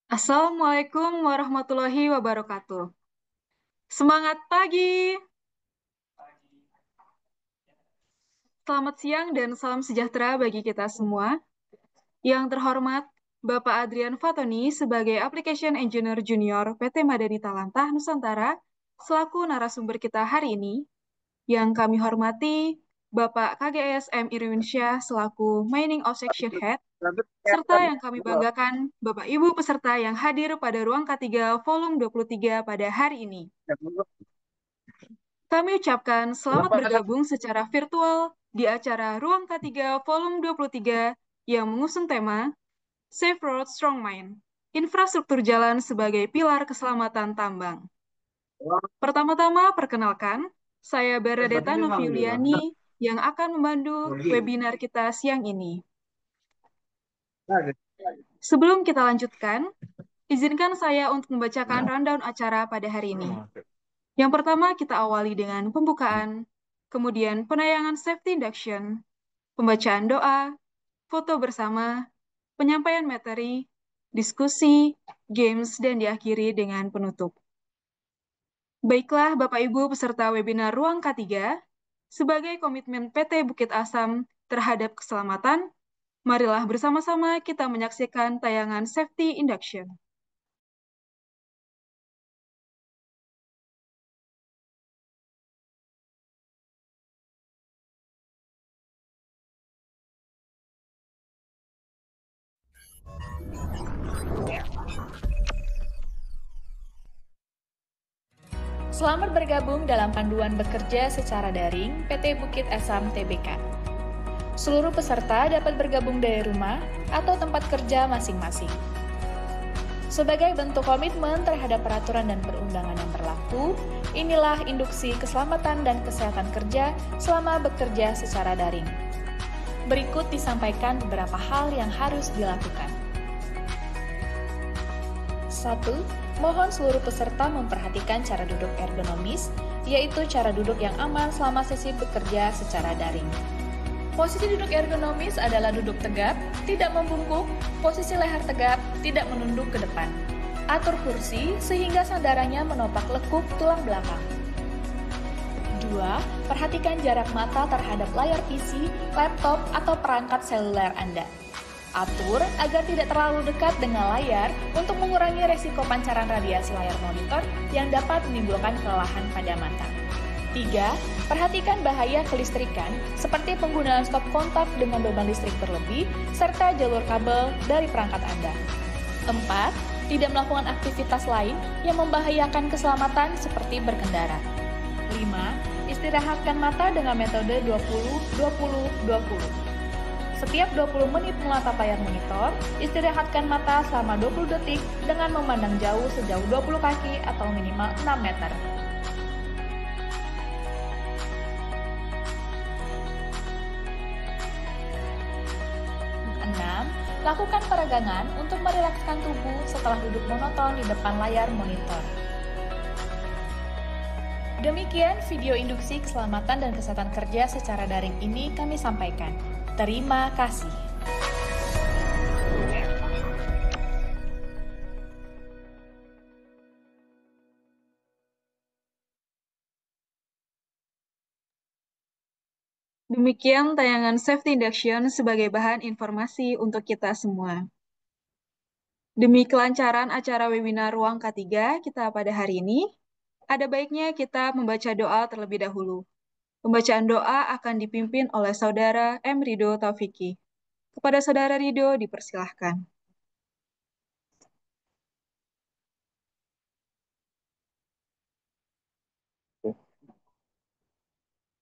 Assalamualaikum warahmatullahi wabarakatuh. Semangat pagi, selamat siang, dan salam sejahtera bagi kita semua. Yang terhormat, Bapak Adrian Fatoni sebagai Application Engineer Junior PT Madani Talantah Nusantara, selaku narasumber kita hari ini. Yang kami hormati, Bapak KGSM Irwinsyah selaku Mining of Section Head, serta yang kami banggakan, Bapak Ibu peserta yang hadir pada ruang K3 volume 23 pada hari ini. Kami ucapkan selamat bergabung secara virtual di acara Ruang K3 Volume 23 yang mengusung tema Safe Road Strong Mind, infrastruktur jalan sebagai pilar keselamatan tambang. Pertama-tama, perkenalkan, saya Bernadetta Noviuliani yang akan memandu webinar kita siang ini. Sebelum kita lanjutkan, izinkan saya untuk membacakan rundown acara pada hari ini. Yang pertama, kita awali dengan pembukaan, kemudian penayangan safety induction, pembacaan doa, foto bersama, penyampaian materi, diskusi, games, dan diakhiri dengan penutup. Baiklah, Bapak Ibu peserta webinar Ruang K3, sebagai komitmen PT Bukit Asam terhadap keselamatan, marilah bersama-sama kita menyaksikan tayangan safety induction. Selamat bergabung dalam panduan bekerja secara daring PT Bukit Asam Tbk. Seluruh peserta dapat bergabung dari rumah atau tempat kerja masing-masing. Sebagai bentuk komitmen terhadap peraturan dan perundangan yang berlaku, inilah induksi keselamatan dan kesehatan kerja selama bekerja secara daring. Berikut disampaikan beberapa hal yang harus dilakukan. 1. Mohon seluruh peserta memperhatikan cara duduk ergonomis, yaitu cara duduk yang aman selama sesi bekerja secara daring. Posisi duduk ergonomis adalah duduk tegap, tidak membungkuk, posisi leher tegap, tidak menunduk ke depan. Atur kursi sehingga sandarannya menopak lekuk tulang belakang. 2. Perhatikan jarak mata terhadap layar PC, laptop, atau perangkat seluler Anda. Atur agar tidak terlalu dekat dengan layar untuk mengurangi resiko pancaran radiasi layar monitor yang dapat menimbulkan kelelahan pada mata. 3. Perhatikan bahaya kelistrikan seperti penggunaan stop kontak dengan beban listrik berlebih serta jalur kabel dari perangkat Anda. 4. Tidak melakukan aktivitas lain yang membahayakan keselamatan seperti berkendara. 5. Istirahatkan mata dengan metode 20-20-20. Setiap 20 menit menatap layar monitor, istirahatkan mata selama 20 detik dengan memandang jauh sejauh 20 kaki atau minimal 6 meter. Lakukan peregangan untuk merilekskan tubuh setelah duduk monoton di depan layar monitor. Demikian video induksi keselamatan dan kesehatan kerja secara daring ini kami sampaikan. Terima kasih. Demikian tayangan safety induction sebagai bahan informasi untuk kita semua. Demi kelancaran acara webinar Ruang K3 kita pada hari ini, ada baiknya kita membaca doa terlebih dahulu. Pembacaan doa akan dipimpin oleh Saudara M. Rido Taufiki. Kepada Saudara Rido dipersilahkan.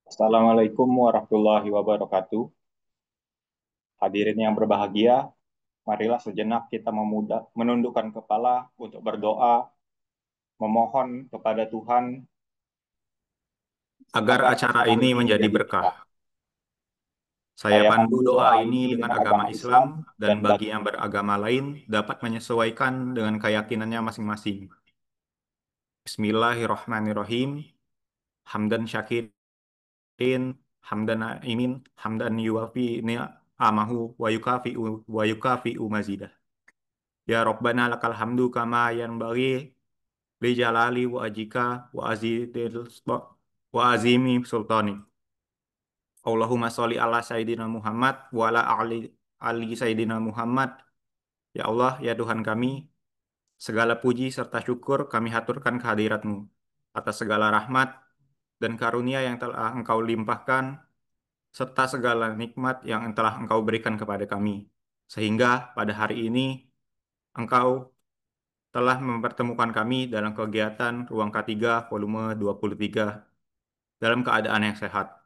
Assalamualaikum warahmatullahi wabarakatuh. Hadirin yang berbahagia, marilah sejenak kita menundukkan kepala untuk berdoa, memohon kepada Tuhan agar acara ini menjadi berkah. Saya pandu doa ini dengan agama Islam dan bagi yang beragama lain dapat menyesuaikan dengan keyakinannya masing-masing. Bismillahirrahmanirrahim. Hamdan syakirin, hamdan naimin, hamdan yuwafi ni'amahu wa yukafi'u mazidah. Ya Rabbana lakal hamdu kama yanbaghi li jalali wa ajika wa azimi sultani. Allahumma sholli ala Sayyidina Muhammad wa ala ali Sayyidina Muhammad. Ya Allah, ya Tuhan kami, segala puji serta syukur kami haturkan kehadirat-Mu atas segala rahmat dan karunia yang telah Engkau limpahkan serta segala nikmat yang telah Engkau berikan kepada kami. Sehingga pada hari ini Engkau telah mempertemukan kami dalam kegiatan Ruang K3 volume 23 dalam keadaan yang sehat.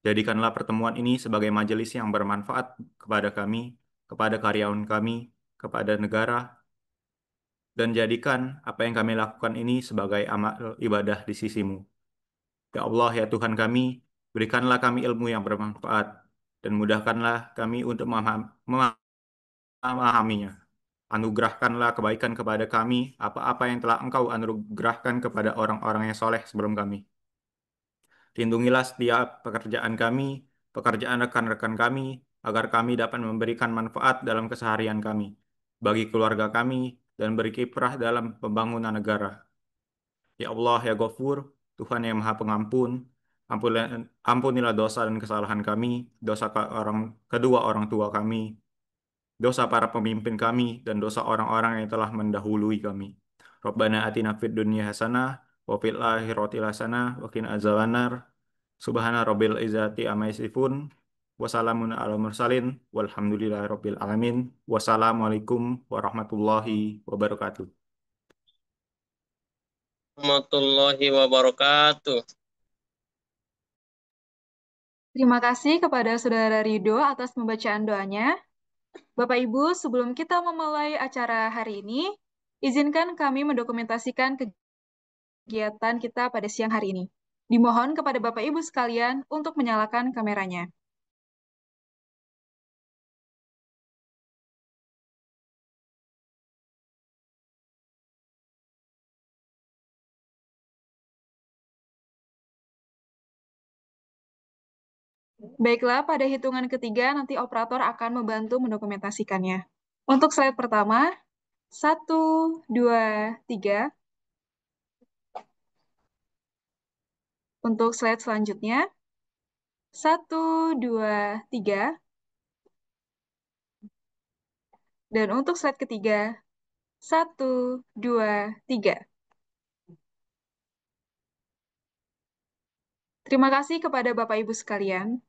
Jadikanlah pertemuan ini sebagai majelis yang bermanfaat kepada kami, kepada karyawan kami, kepada negara, dan jadikan apa yang kami lakukan ini sebagai amal ibadah di sisimu. Ya Allah, ya Tuhan kami, berikanlah kami ilmu yang bermanfaat, dan mudahkanlah kami untuk memahaminya. Anugerahkanlah kebaikan kepada kami, apa-apa yang telah Engkau anugerahkan kepada orang-orang yang soleh sebelum kami. Lindungilah setiap pekerjaan kami, pekerjaan rekan-rekan kami, agar kami dapat memberikan manfaat dalam keseharian kami, bagi keluarga kami, dan berkiprah dalam pembangunan negara. Ya Allah, ya Ghafur, Tuhan yang Maha Pengampun, ampunilah dosa dan kesalahan kami, dosa kedua orang tua kami, dosa para pemimpin kami, dan dosa orang-orang yang telah mendahului kami. Rabbana atina fid dunya hasanah, wa fil akhirati hasanah, wa qina azabannar. Subhana rabbil izzati amma yasifun, wa salamun ala mursalin, walhamdulillahi rabbil alamin. Wassalamualaikum warahmatullahi wabarakatuh. Warahmatullahi wabarakatuh. Terima kasih kepada Saudara Rido atas pembacaan doanya. Bapak Ibu, sebelum kita memulai acara hari ini, izinkan kami mendokumentasikan kegiatan kita pada siang hari ini. Dimohon kepada Bapak Ibu sekalian untuk menyalakan kameranya. Baiklah, pada hitungan ketiga nanti operator akan membantu mendokumentasikannya. Untuk slide pertama, 1, 2, 3. Untuk slide selanjutnya, 1, 2, 3. Dan untuk slide ketiga, 1, 2, 3. Terima kasih kepada Bapak Ibu sekalian.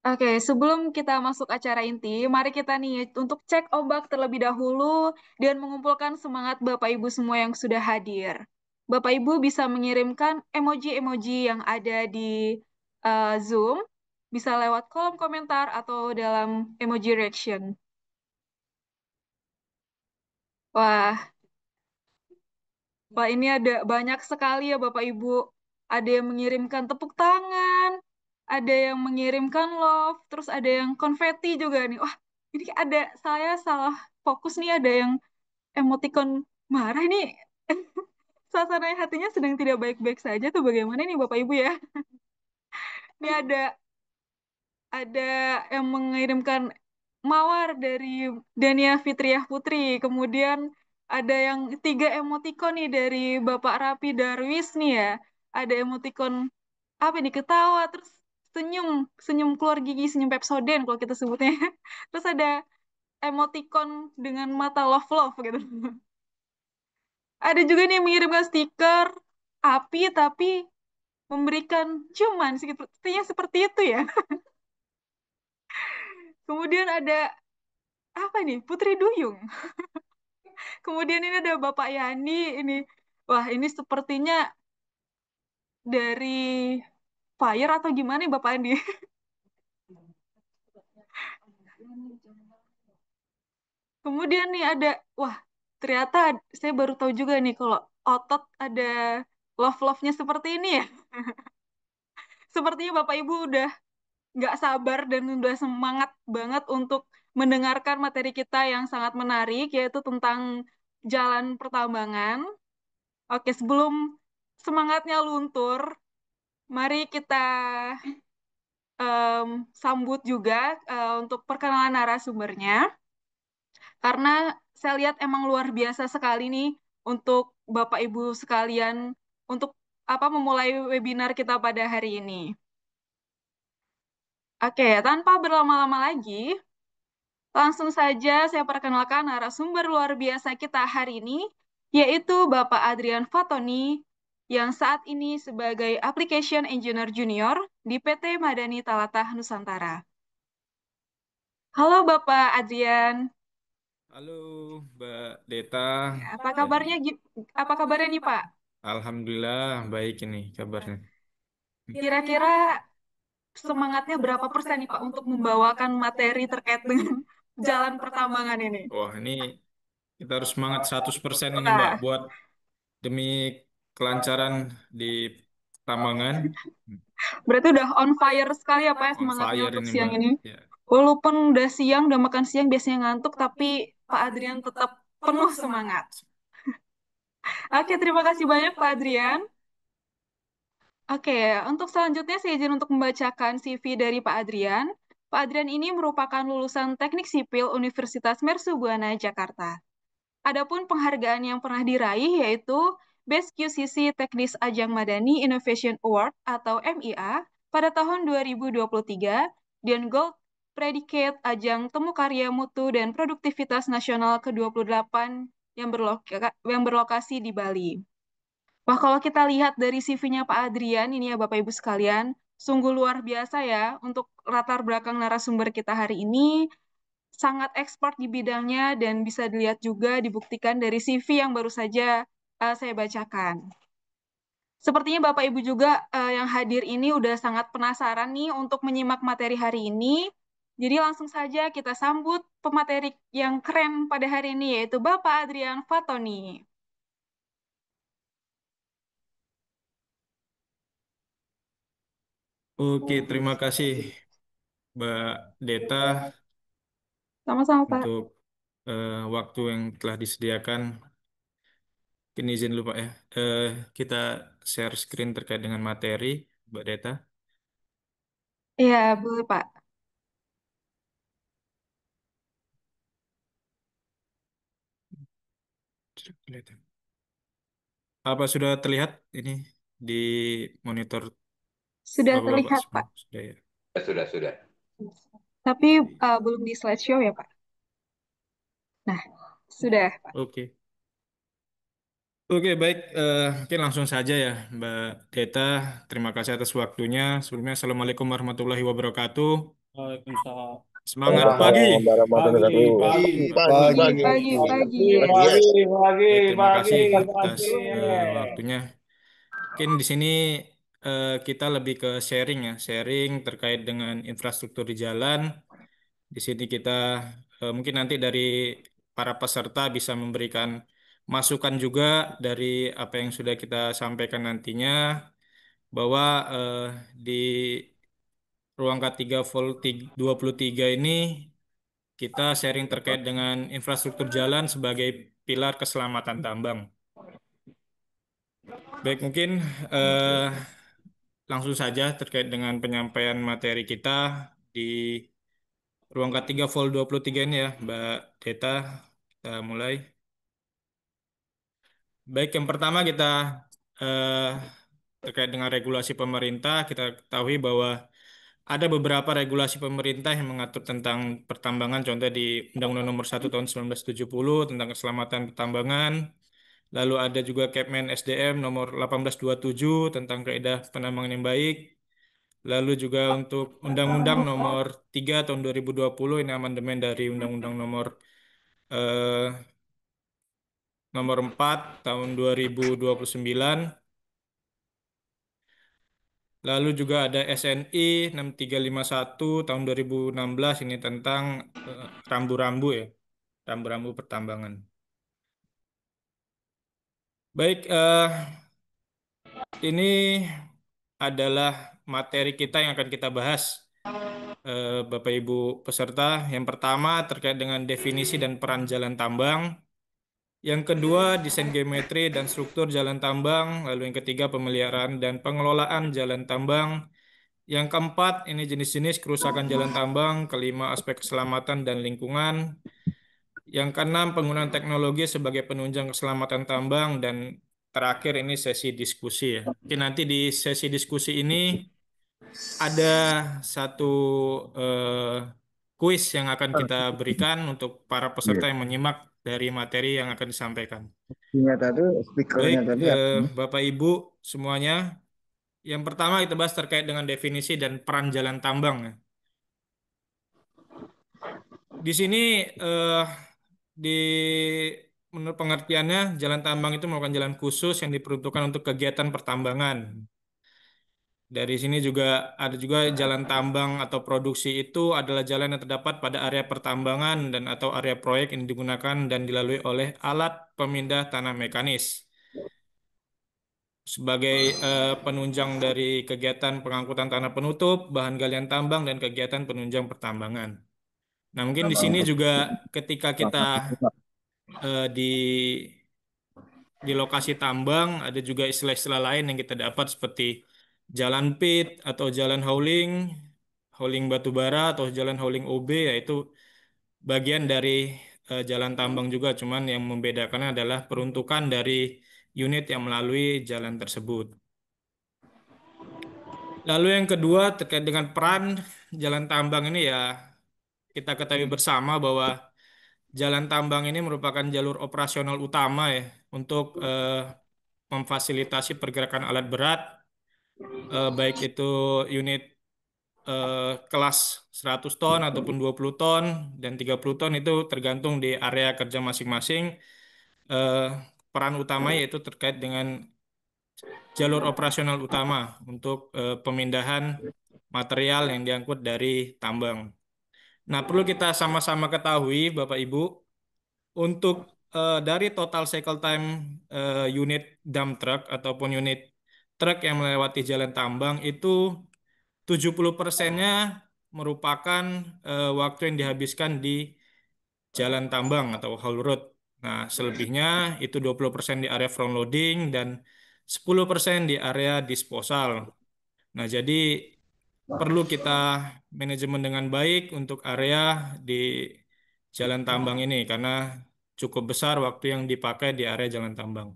Oke, sebelum kita masuk acara inti, mari kita nih untuk cek ombak terlebih dahulu dan mengumpulkan semangat Bapak Ibu semua yang sudah hadir. Bapak Ibu bisa mengirimkan emoji-emoji yang ada di Zoom, bisa lewat kolom komentar atau dalam emoji reaction. Wah, Wah, ini ada banyak sekali ya Bapak Ibu. Ada yang mengirimkan tepuk tangan, ada yang mengirimkan love, terus ada yang konfeti juga nih. Wah, ini ada saya salah fokus nih, ada yang emoticon marah ini. Suasana hatinya sedang tidak baik-baik saja tuh bagaimana nih Bapak Ibu ya? Ini ada yang mengirimkan mawar dari Dania Fitriah Putri. Kemudian ada yang 3 emoticon nih dari Bapak Rapi Darwis nih ya. Ada emoticon apa nih ketawa terus senyum, senyum keluar gigi, senyum Pepsodent kalau kita sebutnya. Terus ada emoticon dengan mata love love gitu. Ada juga nih yang mengirimkan stiker api tapi memberikan ciuman sepertinya seperti itu ya. Kemudian ada apa nih? Putri Duyung. Kemudian ini ada Bapak Yani ini. Wah, ini sepertinya dari Fire atau gimana nih Bapak Yani? Kemudian nih ada, wah ternyata saya baru tahu juga nih kalau otot ada love-love-nya seperti ini ya. Sepertinya Bapak Ibu udah nggak sabar dan udah semangat banget untuk mendengarkan materi kita yang sangat menarik, yaitu tentang jalan pertambangan. Oke, sebelum semangatnya luntur, mari kita sambut juga untuk perkenalan narasumbernya, karena saya lihat emang luar biasa sekali nih untuk Bapak Ibu sekalian untuk memulai webinar kita pada hari ini. Oke, tanpa berlama-lama lagi, langsung saja saya perkenalkan narasumber luar biasa kita hari ini, yaitu Bapak Adrian Fatoni, yang saat ini sebagai Application Engineer Junior di PT Madani Talatah Nusantara. Halo Bapak Adrian, Halo, Mbak Deta. apa kabarnya? Apa kabarnya nih Pak? Alhamdulillah baik ini kabarnya. Kira-kira semangatnya berapa persen nih Pak untuk membawakan materi terkait dengan jalan pertambangan ini? Wah, ini kita harus semangat 100% ini Mbak Nah, buat demi kelancaran di tambangan. berarti udah on fire sekali ya Pak ya On semangatnya fire untuk ini siang Mbak. ini. Ya. Walaupun udah siang, udah makan siang, biasanya ngantuk, tapi Pak Adrian tetap penuh semangat. Oke, terima kasih banyak Pak Adrian. Oke, untuk selanjutnya saya izin untuk membacakan CV dari Pak Adrian. Pak Adrian ini merupakan lulusan Teknik Sipil Universitas Mercubuana, Jakarta. Adapun penghargaan yang pernah diraih yaitu Best QCC Teknis Ajang Madani Innovation Award atau MIA pada tahun 2023 dan Gold Predicate Ajang Temu Karya Mutu dan Produktivitas Nasional ke-28 yang berlokasi di Bali. Wah, kalau kita lihat dari CV-nya Pak Adrian, ini ya Bapak Ibu sekalian, sungguh luar biasa ya untuk latar belakang narasumber kita hari ini, sangat ekspor di bidangnya dan bisa dilihat juga dibuktikan dari CV yang baru saja saya bacakan. Sepertinya Bapak Ibu juga yang hadir ini udah sangat penasaran nih untuk menyimak materi hari ini. Jadi langsung saja kita sambut pemateri yang keren pada hari ini yaitu Bapak Adrian Fatoni. Oke, terima kasih Mbak Deta Sama-sama Pak. untuk waktu yang telah disediakan. Mungkin izin lupa ya. Eh, kita share screen terkait dengan materi Mbak Deta. Iya, boleh Pak. Sudah kelihatan. Apa sudah terlihat ini di monitor Sudah Bapak-bapak terlihat semua? Pak. Sudah ya. Sudah. Tapi belum di slideshow ya Pak. Nah, sudah. Oke. Oke, baik. Mungkin langsung saja ya, Mbak Deta. Terima kasih atas waktunya. Sebelumnya, Assalamualaikum warahmatullahi wabarakatuh. Waalaikumsalam. Semangat pagi. Waalaikumsalam warahmatullahi Pagi, wabarakatuh. pagi, Pagi, Pagi, pagi, pagi, pagi. pagi ya. Baik, terima pagi, kasih atas pagi. waktunya. Mungkin di sini kita lebih ke sharing ya, sharing terkait dengan infrastruktur di jalan. Di sini kita mungkin nanti dari para peserta bisa memberikan masukan juga dari apa yang sudah kita sampaikan nantinya, bahwa di ruang K3 Vol 23 ini kita sharing terkait dengan infrastruktur jalan sebagai pilar keselamatan tambang. Baik, mungkin eh, langsung saja terkait dengan penyampaian materi kita di ruang K3 Vol 23 ini ya, Mbak Deta. Kita mulai. Baik, yang pertama kita eh, terkait dengan regulasi pemerintah, kita ketahui bahwa ada beberapa regulasi pemerintah yang mengatur tentang pertambangan, contoh di Undang-Undang Nomor 1 Tahun 1970 tentang keselamatan pertambangan. Lalu ada juga Kepmen SDM Nomor 1827 tentang kaidah penambangan yang baik. Lalu juga untuk Undang-Undang Nomor 3 Tahun 2020, ini amandemen dari Undang-Undang eh, Nomor 4 Tahun 2029. Lalu juga ada SNI 6351 tahun 2016, ini tentang rambu-rambu ya, rambu-rambu pertambangan. Baik, Ini adalah materi kita yang akan kita bahas, Bapak Ibu peserta. Yang pertama terkait dengan definisi dan peran jalan tambang. Yang kedua, desain geometri dan struktur jalan tambang. Lalu yang ketiga, pemeliharaan dan pengelolaan jalan tambang. Yang keempat, ini jenis-jenis kerusakan jalan tambang. Kelima, aspek keselamatan dan lingkungan. Yang keenam, penggunaan teknologi sebagai penunjang keselamatan tambang. Dan terakhir ini sesi diskusi ya. Oke, nanti di sesi diskusi ini ada satu kuis yang akan kita berikan untuk para peserta Iya. yang menyimak dari materi yang akan disampaikan. Speakernya tadi, Baik, speakernya tadi apa? Bapak Ibu semuanya, yang pertama kita bahas terkait dengan definisi dan peran jalan tambang, ya. Di sini eh, di menurut pengertiannya, jalan tambang itu merupakan jalan khusus yang diperuntukkan untuk kegiatan pertambangan. Dari sini juga ada juga jalan tambang atau produksi itu adalah jalan yang terdapat pada area pertambangan dan atau area proyek yang digunakan dan dilalui oleh alat pemindah tanah mekanis sebagai penunjang dari kegiatan pengangkutan tanah penutup, bahan galian tambang dan kegiatan penunjang pertambangan. Nah, mungkin di sini juga ketika kita di lokasi tambang ada juga istilah-istilah lain yang kita dapat seperti jalan pit atau jalan hauling, hauling batu bara atau jalan hauling OB, yaitu bagian dari jalan tambang juga, cuman yang membedakannya adalah peruntukan dari unit yang melalui jalan tersebut. Lalu yang kedua terkait dengan peran jalan tambang ini ya, kita ketahui bersama bahwa jalan tambang ini merupakan jalur operasional utama ya untuk memfasilitasi pergerakan alat berat, baik itu unit eh, kelas 100 ton ataupun 20 ton dan 30 ton, itu tergantung di area kerja masing-masing. Eh, Peran utama yaitu terkait dengan jalur operasional utama untuk pemindahan material yang diangkut dari tambang. Nah, perlu kita sama-sama ketahui, Bapak Ibu, untuk dari total cycle time unit dump truck ataupun unit truk yang melewati jalan tambang itu 70%-nya merupakan waktu yang dihabiskan di jalan tambang atau haul road. Nah, selebihnya itu 20% di area front loading dan 10% di area disposal. Nah, jadi perlu kita manajemen dengan baik untuk area di jalan tambang ini karena cukup besar waktu yang dipakai di area jalan tambang.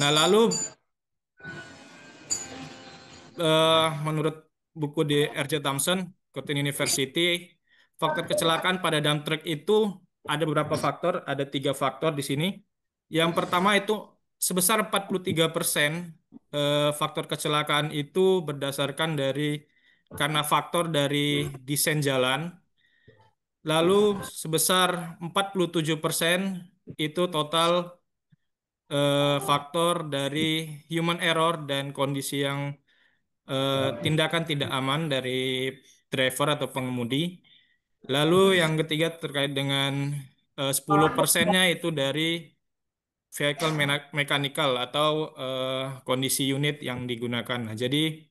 Nah, lalu menurut buku di R.J. Thompson, Curtin University, faktor kecelakaan pada dump truck itu ada beberapa faktor, ada 3 faktor di sini. Yang pertama itu sebesar 43% faktor kecelakaan itu berdasarkan karena faktor dari desain jalan. Lalu sebesar 47% itu total faktor dari human error dan kondisi yang tindakan tidak aman dari driver atau pengemudi. Lalu yang ketiga terkait dengan 10%-nya itu dari vehicle mechanical atau kondisi unit yang digunakan. Nah, jadi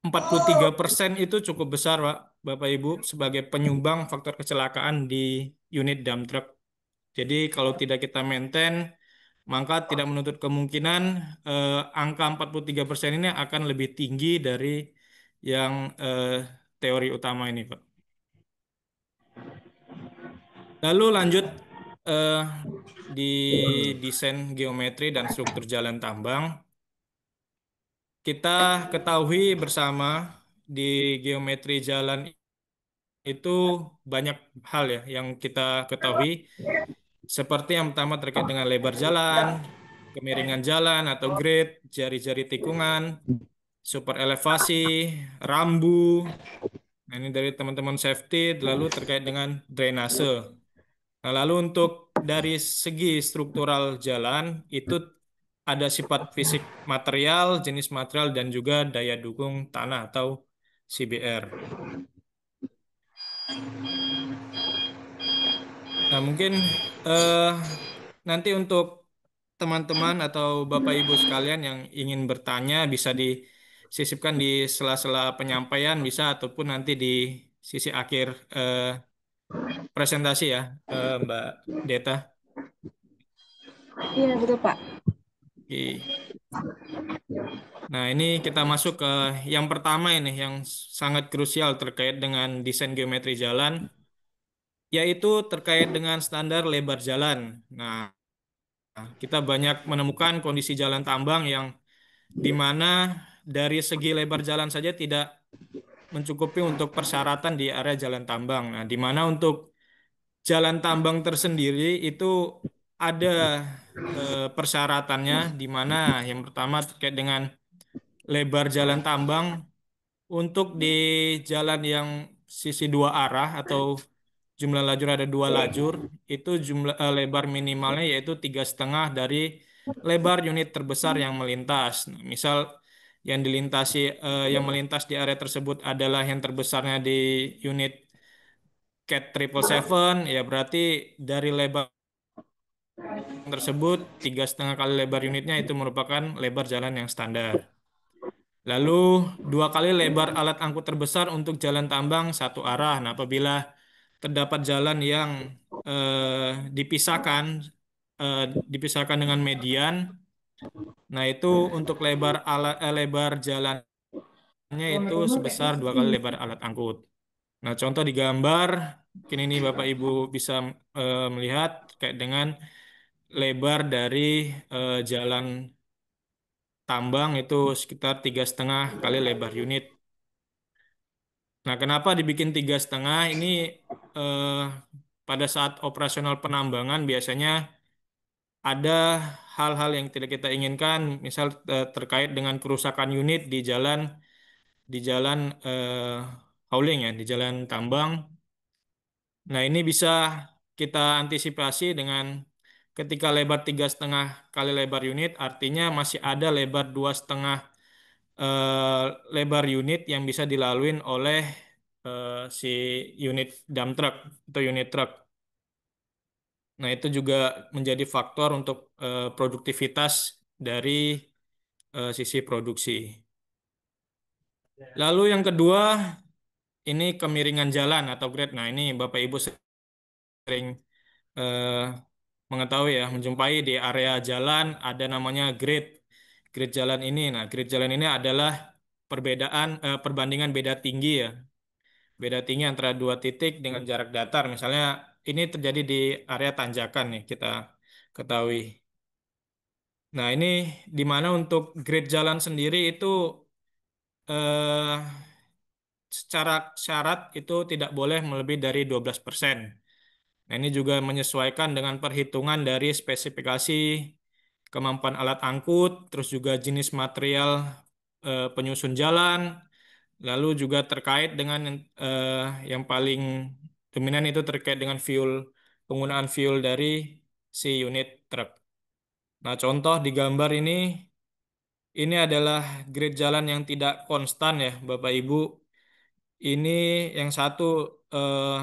43% itu cukup besar, Pak, Bapak Ibu, sebagai penyumbang faktor kecelakaan di unit dump truck. Jadi kalau tidak kita maintain, maka tidak menuntut kemungkinan angka 43% ini akan lebih tinggi dari yang teori utama ini, Pak. Lalu lanjut eh, di desain geometri dan struktur jalan tambang. Kita ketahui bersama di geometri jalan itu banyak hal ya yang kita ketahui. Seperti yang pertama terkait dengan lebar jalan, kemiringan jalan atau grade, jari-jari tikungan, super elevasi, rambu. Nah, ini dari teman-teman safety, lalu terkait dengan drainase. Nah, lalu untuk dari segi struktural jalan itu ada sifat fisik material, jenis material, dan juga daya dukung tanah atau CBR. Nah, mungkin eh, nanti untuk teman-teman atau Bapak Ibu sekalian yang ingin bertanya bisa disisipkan di sela-sela penyampaian bisa ataupun nanti di sisi akhir eh, presentasi ya, Mbak Deta. Iya, betul, Pak. Oke. Nah, ini kita masuk ke yang pertama ini yang sangat krusial terkait dengan desain geometri jalan, yaitu terkait dengan standar lebar jalan. Nah, kita banyak menemukan kondisi jalan tambang yang di mana dari segi lebar jalan saja tidak mencukupi untuk persyaratan di area jalan tambang. Nah, di mana untuk jalan tambang tersendiri itu ada persyaratannya, di mana yang pertama terkait dengan lebar jalan tambang untuk di jalan yang sisi dua arah atau jumlah lajur ada dua lajur itu jumlah lebar minimalnya yaitu 3,5 dari lebar unit terbesar yang melintas. Nah, misal yang melintas di area tersebut adalah yang terbesarnya di unit CAT 777 ya berarti dari lebar tersebut 3,5 kali lebar unitnya itu merupakan lebar jalan yang standar. Lalu 2 kali lebar alat angkut terbesar untuk jalan tambang satu arah. Nah, apabila terdapat jalan yang dipisahkan eh, dipisahkan dengan median, nah itu untuk lebar jalannya itu sebesar 2 kali lebar alat angkut. Nah, contoh di gambar, mungkin ini Bapak Ibu bisa melihat terkait dengan lebar dari jalan tambang itu sekitar 3,5 kali lebar unit. Nah, kenapa dibikin 3,5? Ini eh, pada saat operasional penambangan biasanya ada hal-hal yang tidak kita inginkan, misal terkait dengan kerusakan unit di jalan hauling ya, di jalan tambang. Nah, ini bisa kita antisipasi dengan ketika lebar 3,5 kali lebar unit, artinya masih ada lebar 2,5 eh, lebar unit yang bisa dilaluin oleh si unit dump truck atau unit truk. Nah, itu juga menjadi faktor untuk produktivitas dari sisi produksi. Lalu yang kedua, ini kemiringan jalan atau grade. Nah, ini Bapak Ibu sering eh, mengetahui ya, menjumpai di area jalan ada namanya grade. Grade jalan ini. Nah, grade jalan ini adalah perbandingan beda tinggi ya. Beda tinggi antara dua titik dengan jarak datar. Misalnya ini terjadi di area tanjakan nih kita ketahui. Nah, ini di mana untuk grade jalan sendiri itu eh, secara syarat itu tidak boleh melebihi dari 12%. Nah, ini juga menyesuaikan dengan perhitungan dari spesifikasi kemampuan alat angkut, terus juga jenis material penyusun jalan, lalu juga terkait dengan eh, yang paling dominan itu terkait dengan penggunaan fuel dari si unit truk. Nah, contoh di gambar ini adalah grade jalan yang tidak konstan ya, Bapak Ibu. Ini yang satu eh,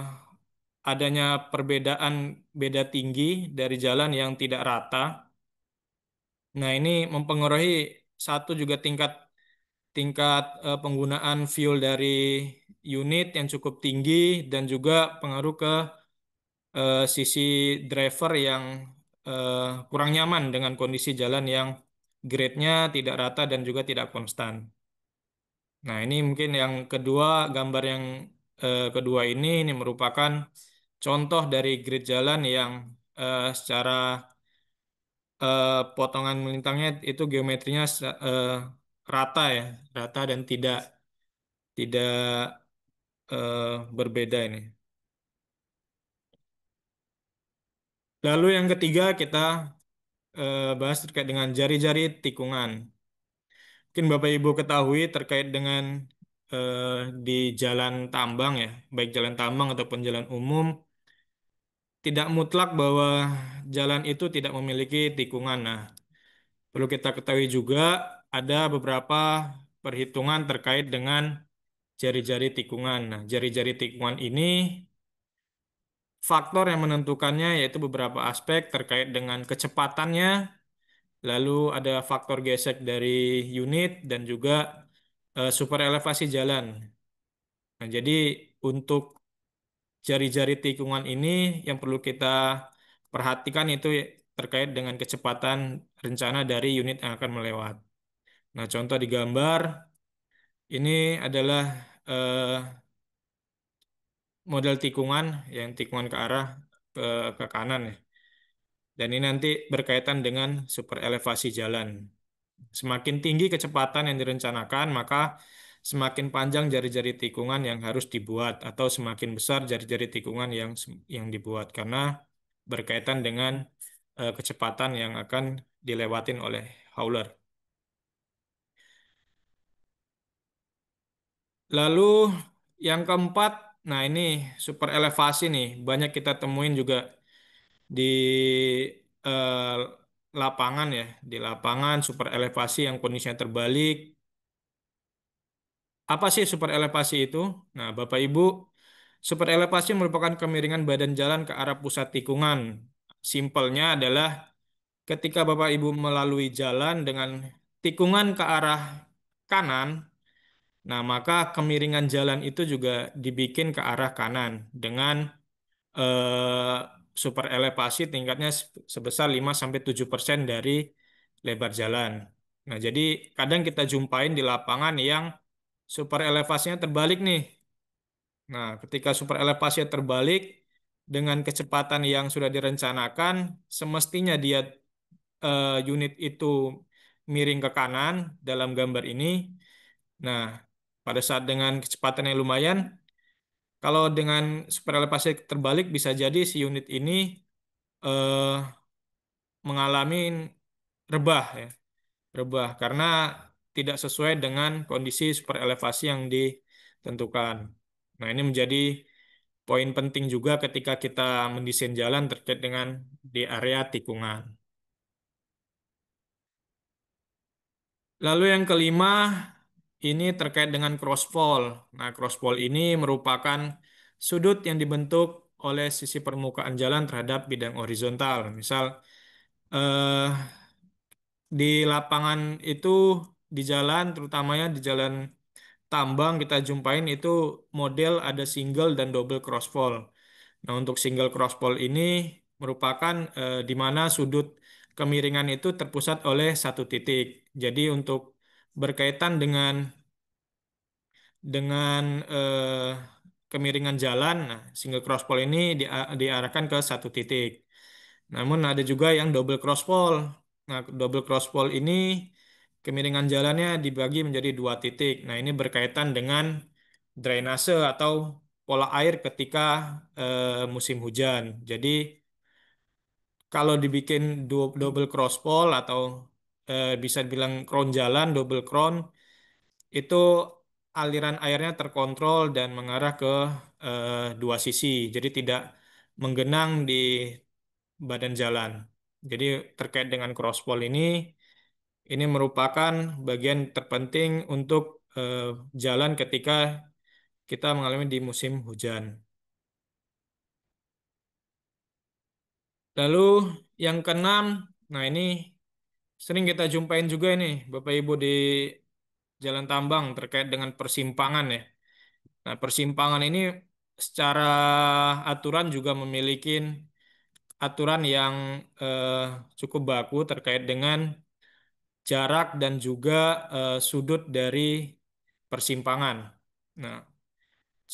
adanya perbedaan beda tinggi dari jalan yang tidak rata. Nah, ini mempengaruhi satu juga tingkat tingkat penggunaan fuel dari unit yang cukup tinggi dan juga pengaruh ke sisi driver yang eh, kurang nyaman dengan kondisi jalan yang grade-nya tidak rata dan juga tidak konstan. Nah, ini mungkin yang kedua, gambar yang kedua ini merupakan contoh dari grid jalan yang secara potongan melintangnya itu geometrinya rata ya, rata dan tidak tidak berbeda ini. Lalu yang ketiga kita bahas terkait dengan jari-jari tikungan. Mungkin Bapak Ibu ketahui terkait dengan eh, di jalan tambang ya, baik jalan tambang ataupun jalan umum, tidak mutlak bahwa jalan itu tidak memiliki tikungan. Nah, perlu kita ketahui juga ada beberapa perhitungan terkait dengan jari-jari tikungan. Nah, jari-jari tikungan ini faktor yang menentukannya yaitu beberapa aspek terkait dengan kecepatannya, lalu ada faktor gesek dari unit dan juga super elevasi jalan. Nah, jadi untuk jari-jari tikungan ini yang perlu kita perhatikan itu terkait dengan kecepatan rencana dari unit yang akan melewat. Nah, contoh di gambar ini adalah eh, model tikungan yang tikungan ke arah ke, ke kanan ya. Dan ini nanti berkaitan dengan super elevasi jalan. Semakin tinggi kecepatan yang direncanakan, maka semakin panjang jari-jari tikungan yang harus dibuat atau semakin besar jari-jari tikungan yang dibuat karena berkaitan dengan kecepatan yang akan dilewatin oleh hauler. Lalu yang keempat, nah ini super elevasi nih, banyak kita temuin juga di eh, lapangan ya, di lapangan super elevasi yang kondisinya terbalik. Apa sih super elevasi itu? Nah, Bapak Ibu, super elevasi merupakan kemiringan badan jalan ke arah pusat tikungan. Simpelnya adalah ketika Bapak Ibu melalui jalan dengan tikungan ke arah kanan, nah maka kemiringan jalan itu juga dibikin ke arah kanan dengan eh, super elevasi tingkatnya sebesar 5-7% dari lebar jalan. Nah, jadi kadang kita jumpain di lapangan yang super elevasinya terbalik nih. Nah, ketika super elevasinya terbalik dengan kecepatan yang sudah direncanakan, semestinya dia unit itu miring ke kanan dalam gambar ini. Nah, pada saat dengan kecepatan yang lumayan, kalau dengan super elevasi terbalik bisa jadi si unit ini eh, mengalami rebah ya, rebah karena tidak sesuai dengan kondisi super elevasi yang ditentukan. Nah, ini menjadi poin penting juga ketika kita mendesain jalan terkait dengan di area tikungan. Lalu yang kelima, ini terkait dengan crossfall. Nah, crossfall ini merupakan sudut yang dibentuk oleh sisi permukaan jalan terhadap bidang horizontal. Misal, eh, di lapangan itu, di jalan, terutamanya di jalan tambang, kita jumpain itu model ada single dan double crossfall. Nah, untuk single crossfall ini merupakan di mana sudut kemiringan itu terpusat oleh satu titik. Jadi untuk berkaitan dengan kemiringan jalan, nah, single crossfall ini diarahkan ke satu titik. Namun ada juga yang double crossfall. Nah, double crossfall ini kemiringan jalannya dibagi menjadi dua titik. Nah, ini berkaitan dengan drainase atau pola air ketika musim hujan. Jadi kalau dibikin double crossfall atau bisa bilang crown jalan, double crown, itu aliran airnya terkontrol dan mengarah ke dua sisi. Jadi tidak menggenang di badan jalan. Jadi terkait dengan crossfall ini merupakan bagian terpenting untuk eh, jalan ketika kita mengalami di musim hujan. Lalu yang keenam, nah ini sering kita jumpain juga ini Bapak Ibu di jalan tambang terkait dengan persimpangan ya. Nah, persimpangan ini secara aturan juga memiliki aturan yang eh, cukup baku terkait dengan jarak dan juga sudut dari persimpangan. Nah,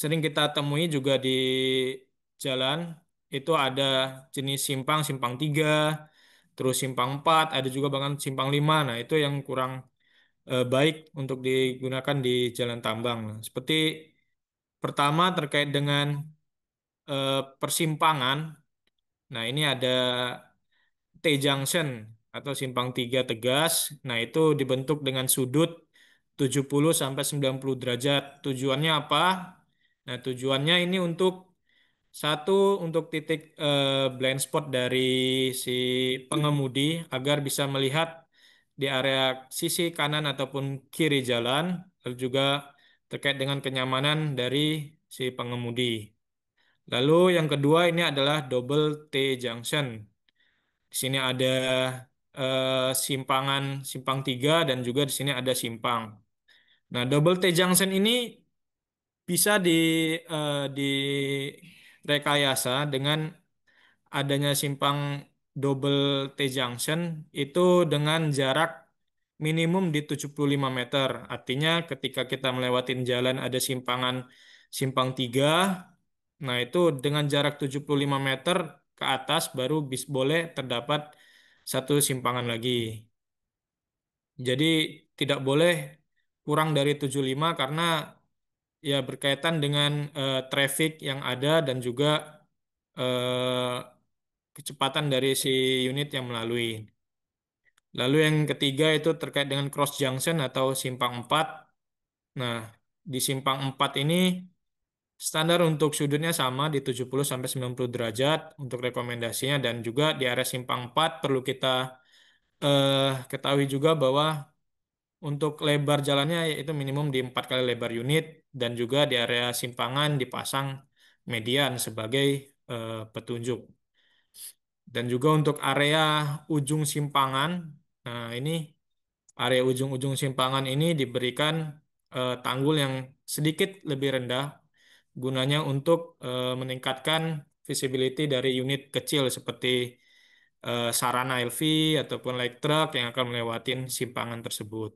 sering kita temui juga di jalan itu ada jenis simpang, simpang 3, terus simpang 4, ada juga bahkan simpang 5. Nah, itu yang kurang baik untuk digunakan di jalan tambang. Nah, seperti pertama terkait dengan persimpangan. Nah, ini ada T-junction atau simpang 3 tegas. Nah, itu dibentuk dengan sudut 70 sampai 90 derajat. Tujuannya apa? Nah, tujuannya ini untuk satu untuk titik blind spot dari si pengemudi agar bisa melihat di area sisi kanan ataupun kiri jalan, lalu juga terkait dengan kenyamanan dari si pengemudi. Lalu yang kedua ini adalah double T junction. Di sini ada simpangan simpang 3 dan juga di sini ada simpang. Nah, double T junction ini bisa di rekayasa dengan adanya simpang double T junction itu dengan jarak minimum di 75 meter. Artinya ketika kita melewatin jalan ada simpang 3, nah itu dengan jarak 75 meter ke atas baru boleh terdapat satu simpangan lagi. Jadi tidak boleh kurang dari 75 karena ya berkaitan dengan traffic yang ada dan juga eh, kecepatan dari si unit yang melalui. Lalu yang ketiga itu terkait dengan cross junction atau simpang 4. Nah, di simpang 4 ini standar untuk sudutnya sama di 70 sampai 90 derajat untuk rekomendasinya dan juga di area simpang 4 perlu kita ketahui juga bahwa untuk lebar jalannya yaitu minimum di 4 kali lebar unit dan juga di area simpangan dipasang median sebagai petunjuk. Dan juga untuk area ujung simpangan, nah ini area ujung-ujung simpangan ini diberikan tanggul yang sedikit lebih rendah gunanya untuk meningkatkan visibility dari unit kecil seperti sarana LV ataupun light truck yang akan melewati simpangan tersebut.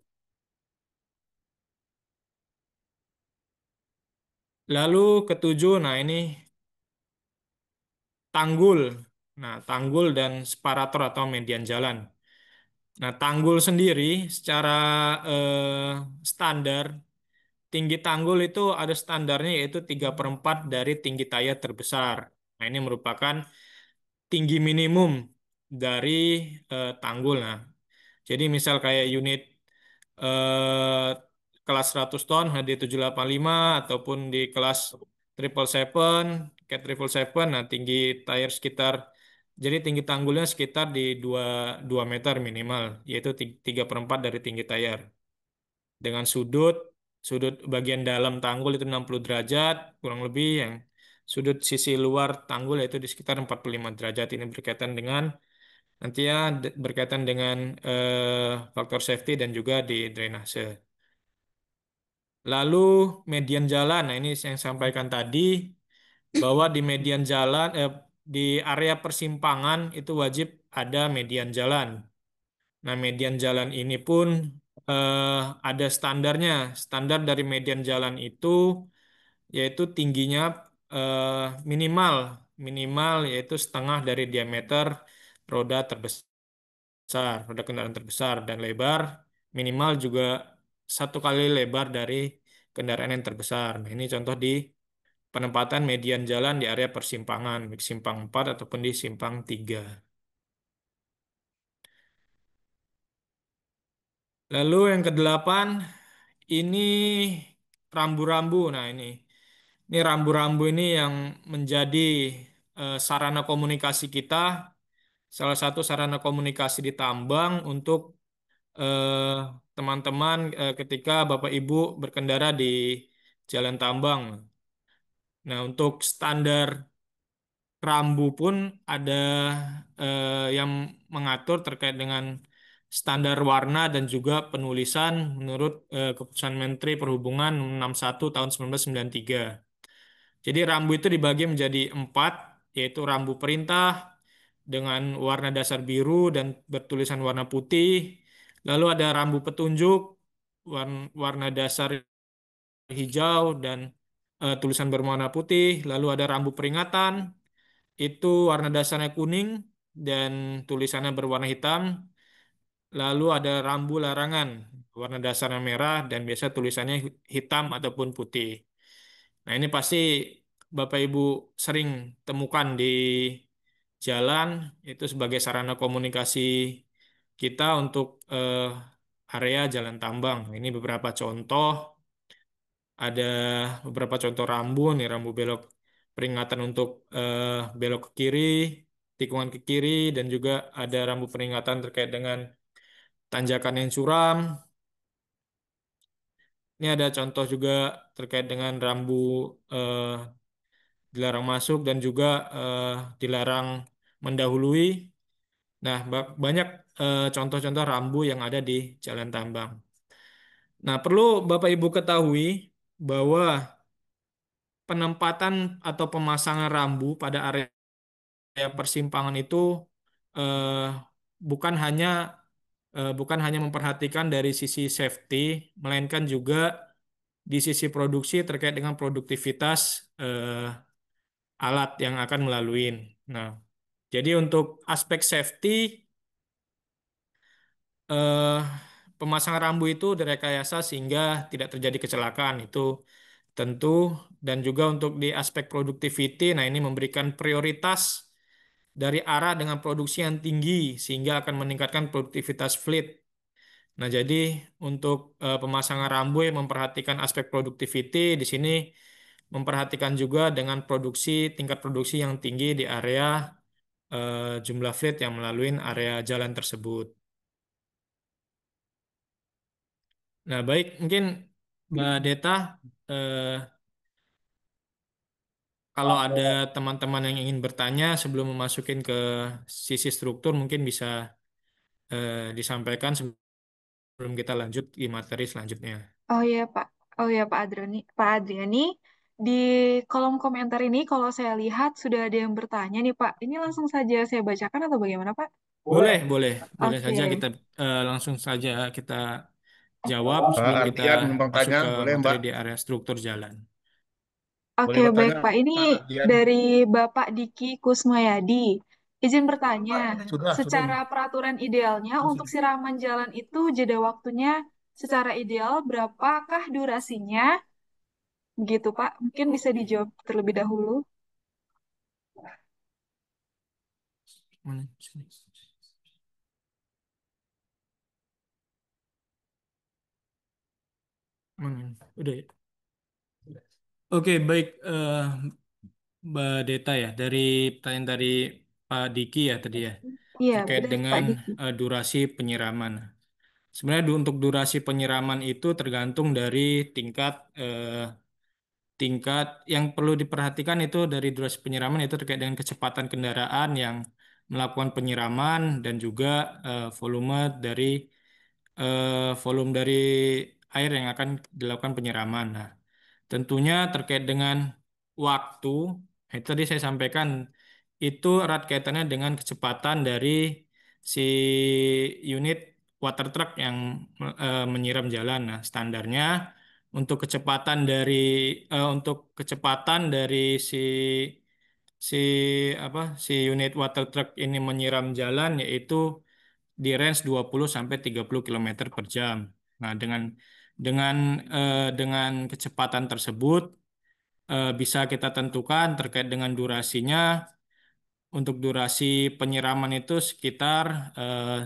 Lalu ketujuh, nah ini tanggul. Nah, tanggul dan separator atau median jalan. Nah, tanggul sendiri secara standar, tinggi tanggul itu ada standarnya yaitu 3/4 dari tinggi tayar terbesar. Nah, ini merupakan tinggi minimum dari tanggul. Nah, jadi misal kayak unit eh, kelas 100 ton HD785 ataupun di kelas triple seven, kayak triple seven, nah tinggi tayar sekitar jadi tinggi tanggulnya sekitar di 2 meter minimal, yaitu 3/4 dari tinggi tayar. Dengan sudut bagian dalam tanggul itu 60 derajat, kurang lebih yang sudut sisi luar tanggul yaitu di sekitar 45 derajat. Ini berkaitan dengan nantinya berkaitan dengan faktor safety dan juga di drainase. Lalu median jalan, nah ini yang saya sampaikan tadi bahwa di median jalan di area persimpangan itu wajib ada median jalan. Nah, median jalan ini pun eh, ada standarnya. Standar dari median jalan itu yaitu tingginya eh, minimal minimal yaitu setengah dari diameter roda terbesar, roda kendaraan terbesar dan lebar minimal juga 1 kali lebar dari kendaraan yang terbesar. Nah, ini contoh di penempatan median jalan di area persimpangan, baik simpang 4 ataupun di simpang 3. Lalu yang kedelapan, ini rambu-rambu. Nah, ini rambu-rambu ini yang menjadi sarana komunikasi kita, salah satu sarana komunikasi di tambang untuk eh, teman-teman ketika Bapak Ibu berkendara di jalan tambang. Nah, untuk standar rambu pun ada yang mengatur terkait dengan standar warna dan juga penulisan menurut Keputusan Menteri Perhubungan 61 tahun 1993. Jadi rambu itu dibagi menjadi 4, yaitu rambu perintah dengan warna dasar biru dan bertulisan warna putih. Lalu ada rambu petunjuk warna dasar hijau dan tulisan berwarna putih. Lalu ada rambu peringatan itu warna dasarnya kuning dan tulisannya berwarna hitam. Lalu ada rambu larangan, warna dasarnya merah dan biasa tulisannya hitam ataupun putih. Nah, ini pasti Bapak Ibu sering temukan di jalan itu sebagai sarana komunikasi kita untuk area jalan tambang. Ini beberapa contoh, ada beberapa contoh rambu nih, rambu belok peringatan untuk belok ke kiri, tikungan ke kiri, dan juga ada rambu peringatan terkait dengan tanjakan yang curam. Ini ada contoh juga terkait dengan rambu eh, dilarang masuk dan juga dilarang mendahului. Nah, banyak contoh-contoh rambu yang ada di Jalan Tambang. Nah, perlu Bapak Ibu ketahui bahwa penempatan atau pemasangan rambu pada area persimpangan itu eh, bukan hanya bukan hanya memperhatikan dari sisi safety, melainkan juga di sisi produksi terkait dengan produktivitas alat yang akan melalui. Nah, jadi untuk aspek safety, eh, pemasangan rambu itu direkayasa sehingga tidak terjadi kecelakaan itu tentu, dan juga untuk di aspek productivity, nah ini memberikan prioritas dari arah dengan produksi yang tinggi sehingga akan meningkatkan produktivitas fleet. Nah, jadi untuk pemasangan rambu yang memperhatikan aspek productivity di sini memperhatikan juga dengan tingkat produksi yang tinggi di area jumlah fleet yang melalui area jalan tersebut. Nah, baik, mungkin Mbak Deta, eh, kalau ada teman-teman yang ingin bertanya sebelum memasukin ke sisi struktur, mungkin bisa disampaikan sebelum kita lanjut di materi selanjutnya. Oh ya Pak, oh ya Pak Adriani, di kolom komentar ini kalau saya lihat sudah ada yang bertanya nih Pak. Ini langsung saja saya bacakan atau bagaimana Pak? Boleh, boleh, boleh saja Oke, kita langsung saja kita jawab Pak sebelum kita Ardian mau masuk tanya, ke boleh materi Mbak? di area struktur jalan. oke Boleh baik bertanya Pak. Ini Pak Ardian? dari Bapak Diki Kusmayadi. Izin bertanya, Sudah. secara peraturan idealnya untuk siraman jalan itu jeda waktunya secara ideal berapakah durasinya? Begitu Pak, mungkin bisa dijawab terlebih dahulu. Mana? Sini. Mana? Udah ya. Oke, baik, Mbak Deta ya, dari pertanyaan dari Pak Diki ya tadi ya, Iya, terkait dari Pak dengan Diki. durasi penyiraman. Sebenarnya untuk durasi penyiraman itu tergantung dari tingkat tingkat yang perlu diperhatikan itu dari durasi penyiraman itu terkait dengan kecepatan kendaraan yang melakukan penyiraman dan juga volume dari volume dari air yang akan dilakukan penyiraman. Nah, tentunya terkait dengan waktu, itu tadi saya sampaikan itu erat kaitannya dengan kecepatan dari si unit water truck yang menyiram jalan. Nah, standarnya untuk kecepatan dari si si si unit water truck ini menyiram jalan yaitu di range 20 sampai 30 kilometer per jam. Nah, dengan dengan kecepatan tersebut bisa kita tentukan terkait dengan durasinya. Untuk durasi penyiraman itu sekitar 5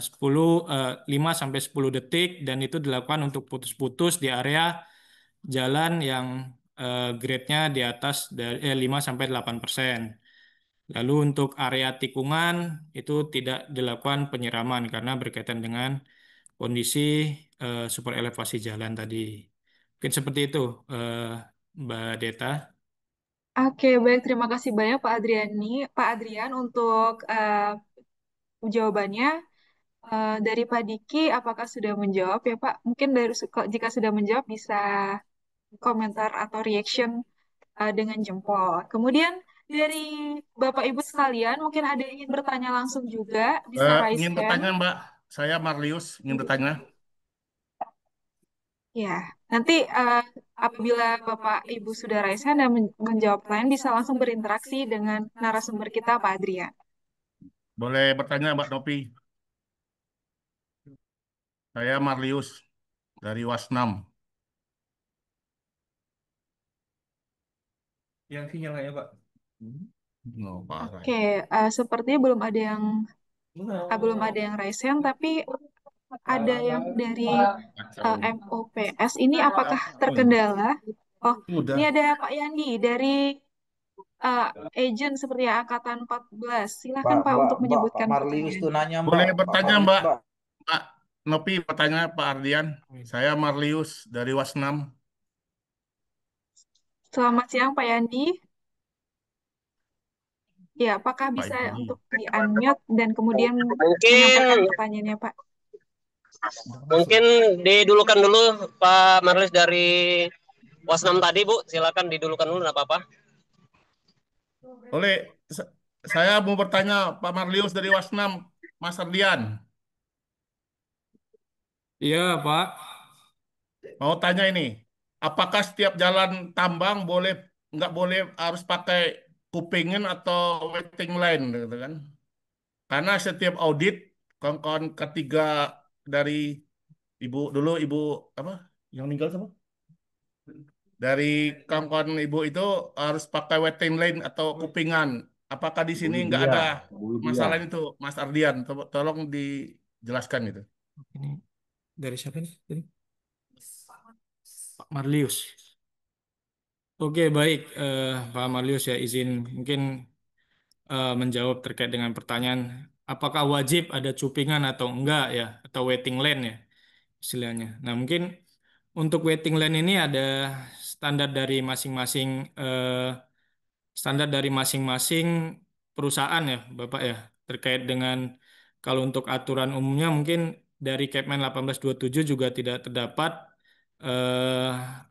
sampai 10 detik dan itu dilakukan untuk putus-putus di area jalan yang grade-nya di atas dari 5 sampai 8%. Lalu untuk area tikungan itu tidak dilakukan penyiraman karena berkaitan dengan kondisi super elevasi jalan tadi. Mungkin seperti itu, eh, Mbak Deta. Oke, baik. Terima kasih banyak Pak Adrian untuk jawabannya. Dari Pak Diki, apakah sudah menjawab ya Pak? Mungkin jika sudah menjawab bisa komentar atau reaction dengan jempol. Kemudian dari Bapak Ibu sekalian, mungkin ada yang ingin bertanya langsung juga, bisa raise Ingin hand. bertanya Mbak, saya Marlius ingin bertanya. Ya, nanti apabila Bapak Ibu sudah raise hand dan menjawab pertanyaan, bisa langsung berinteraksi dengan narasumber kita, Pak Adrian. Boleh bertanya Mbak Nopi? Saya Marlius dari Wasnam. Yang sinyal ya, Pak. No, Pak. Oke, sepertinya belum ada yang raise hand, tapi ada yang dari MOPS. Ini apakah terkendala? Oh, ini Udah. ada Pak Yandi dari uh, agent seperti Angkatan 14. Silakan Pak untuk Pak menyebutkan Marlius tuh pertanyaannya. nanya Boleh Pak bertanya Marlius Mbak? Mbak Nopi bertanya Pak Ardian. Saya Marlius dari Wasnam. Selamat siang Pak Yandi. Ya, apakah Pak bisa Edi. untuk di-unmute dan kemudian menyampaikan Mungkin pertanyaannya, Pak? Udah masuk. mungkin didulukan dulu Pak Marlis dari Wasnam tadi, Bu. Silakan didulukan dulu, nggak apa-apa. Oleh sa- saya mau bertanya Pak Marlius dari Wasnam, Mas Ardian. Iya, Pak. Mau tanya ini, apakah setiap jalan tambang nggak boleh harus pakai kupingin atau waiting line gitu kan? Karena setiap audit kawan-kawan ketiga dari ibu dulu ibu apa yang meninggal siapa? Dari kawan-kawan ibu itu harus pakai waiting line atau kupingan. Apakah di Bu sini nggak Lydia, ada Bu Lydia. masalah itu, Mas Ardian? Tolong dijelaskan itu. Ini dari siapa nih? Tadi? Pak Marlius. Oke, baik, Pak Marlius ya izin mungkin menjawab terkait dengan pertanyaan apakah wajib ada cupingan atau enggak ya atau waiting line ya istilahnya. Nah, mungkin untuk waiting line ini ada standar dari masing-masing eh, standar dari masing-masing perusahaan ya, Bapak ya, terkait dengan kalau untuk aturan umumnya mungkin dari Kepmen 1827 juga tidak terdapat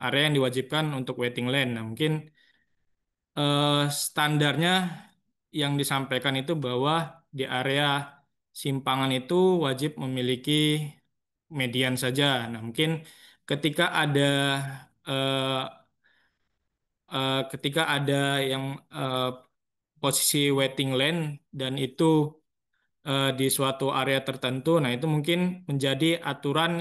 area yang diwajibkan untuk waiting line. Nah, mungkin standarnya yang disampaikan itu bahwa di area simpangan itu wajib memiliki median saja. Nah, mungkin ketika ada eh, ketika ada yang eh, posisi waiting line dan itu di suatu area tertentu, nah itu mungkin menjadi aturan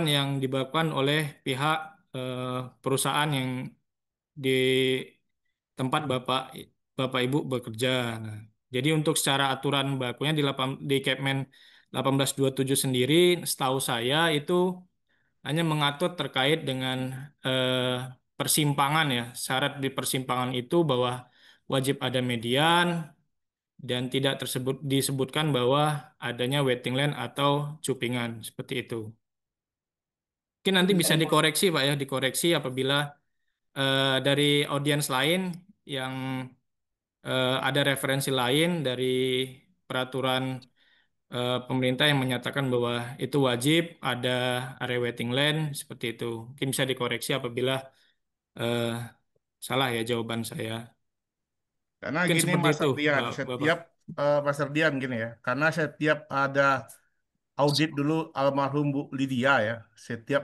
yang dibawakan oleh pihak eh, perusahaan yang di tempat Bapak Ibu bekerja. Nah, jadi untuk secara aturan bakunya di Kepmen 1827 sendiri, setahu saya itu hanya mengatur terkait dengan persimpangan ya. Syarat di persimpangan itu bahwa wajib ada median dan tidak disebutkan bahwa adanya waiting line atau cupingan seperti itu. Mungkin nanti bisa dikoreksi Pak ya, dikoreksi apabila dari audiens lain yang ada referensi lain dari peraturan pemerintah yang menyatakan bahwa itu wajib ada area waiting line seperti itu. Mungkin bisa dikoreksi apabila eh, salah ya jawaban saya. Karena Mungkin gini seperti Mas itu, Ardian, Bapak. setiap Mas Ardian gini ya, karena setiap ada audit dulu almarhum Bu Lydia ya, setiap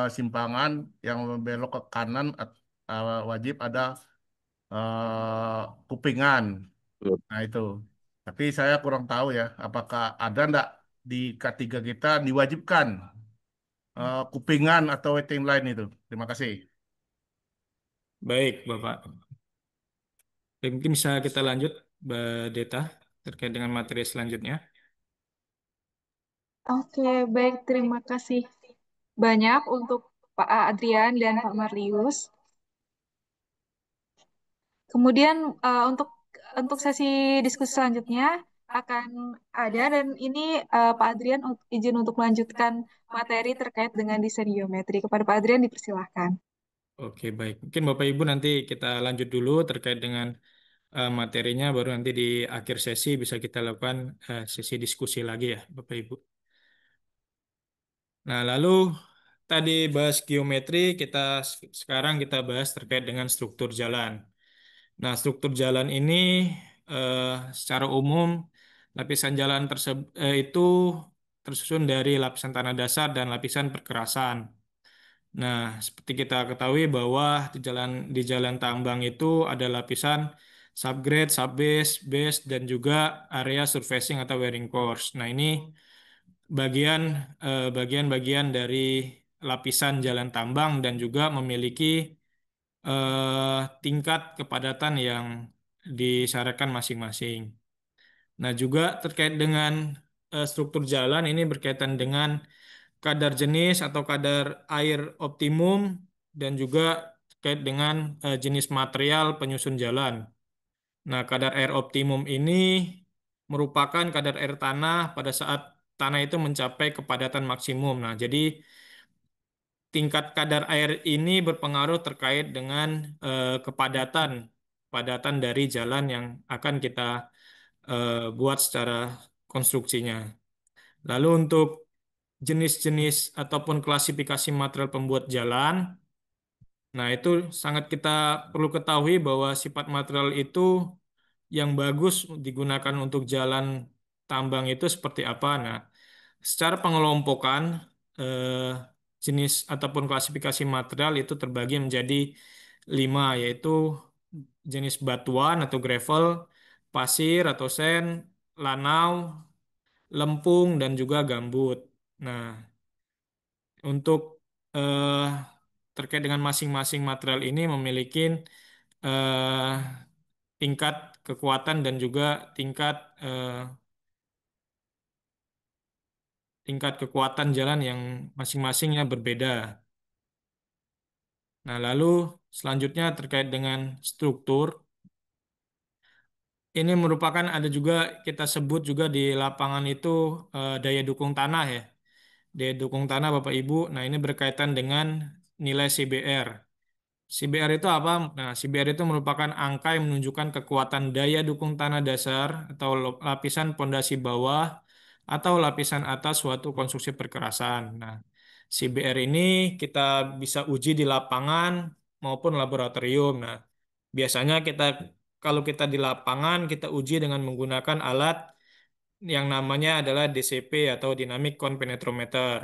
simpangan yang belok ke kanan wajib ada kupingan. Nah itu. Tapi saya kurang tahu ya, apakah ada ndak di K3 kita diwajibkan kupingan atau waiting line itu. Terima kasih. Baik, Bapak. Baik, mungkin bisa kita lanjut, Mbak Deta, terkait dengan materi selanjutnya. Oke, baik. Terima kasih banyak untuk Pak Adrian dan Pak Marlius. Kemudian untuk sesi diskusi selanjutnya akan ada dan ini Pak Adrian izin untuk melanjutkan materi terkait dengan desain geometri. Kepada Pak Adrian dipersilahkan. Oke, baik. Mungkin Bapak Ibu nanti kita lanjut dulu terkait dengan materinya, baru nanti di akhir sesi bisa kita lakukan sesi diskusi lagi ya, Bapak Ibu. Nah, lalu tadi bahas geometri, sekarang kita bahas terkait dengan struktur jalan. Nah, struktur jalan ini eh, secara umum lapisan jalan tersebut itu tersusun dari lapisan tanah dasar dan lapisan perkerasan. Nah, seperti kita ketahui bahwa di jalan tambang itu ada lapisan subgrade, subbase, base, dan juga area surfacing atau wearing course. Nah, ini bagian-bagian dari lapisan jalan tambang dan juga memiliki tingkat kepadatan yang disyaratkan masing-masing. Nah, juga terkait dengan struktur jalan ini berkaitan dengan kadar jenis atau kadar air optimum dan juga terkait dengan jenis material penyusun jalan. Nah, kadar air optimum ini merupakan kadar air tanah pada saat tanah itu mencapai kepadatan maksimum. Nah, jadi tingkat kadar air ini berpengaruh terkait dengan kepadatan kepadatan dari jalan yang akan kita buat secara konstruksinya. Lalu untuk jenis-jenis ataupun klasifikasi material pembuat jalan, nah itu sangat kita perlu ketahui bahwa sifat material itu yang bagus digunakan untuk jalan tambang itu seperti apa. Nah, secara pengelompokan eh, jenis ataupun klasifikasi material itu terbagi menjadi 5, yaitu jenis batuan atau gravel, pasir atau sand, lanau, lempung, dan juga gambut. Nah, untuk eh, terkait dengan masing-masing material ini memiliki eh, tingkat kekuatan dan juga tingkat eh, tingkat kekuatan jalan yang masing-masingnya berbeda. Nah, lalu selanjutnya terkait dengan struktur, ini merupakan ada juga kita sebut juga di lapangan itu daya dukung tanah ya. Daya dukung tanah Bapak Ibu. Nah, ini berkaitan dengan nilai CBR. CBR itu apa? Nah, CBR itu merupakan angka yang menunjukkan kekuatan daya dukung tanah dasar atau lapisan pondasi bawah atau lapisan atas suatu konstruksi perkerasan. Nah, CBR ini kita bisa uji di lapangan maupun laboratorium. Nah, biasanya kalau kita di lapangan kita uji dengan menggunakan alat yang namanya adalah DCP atau Dynamic Cone Penetrometer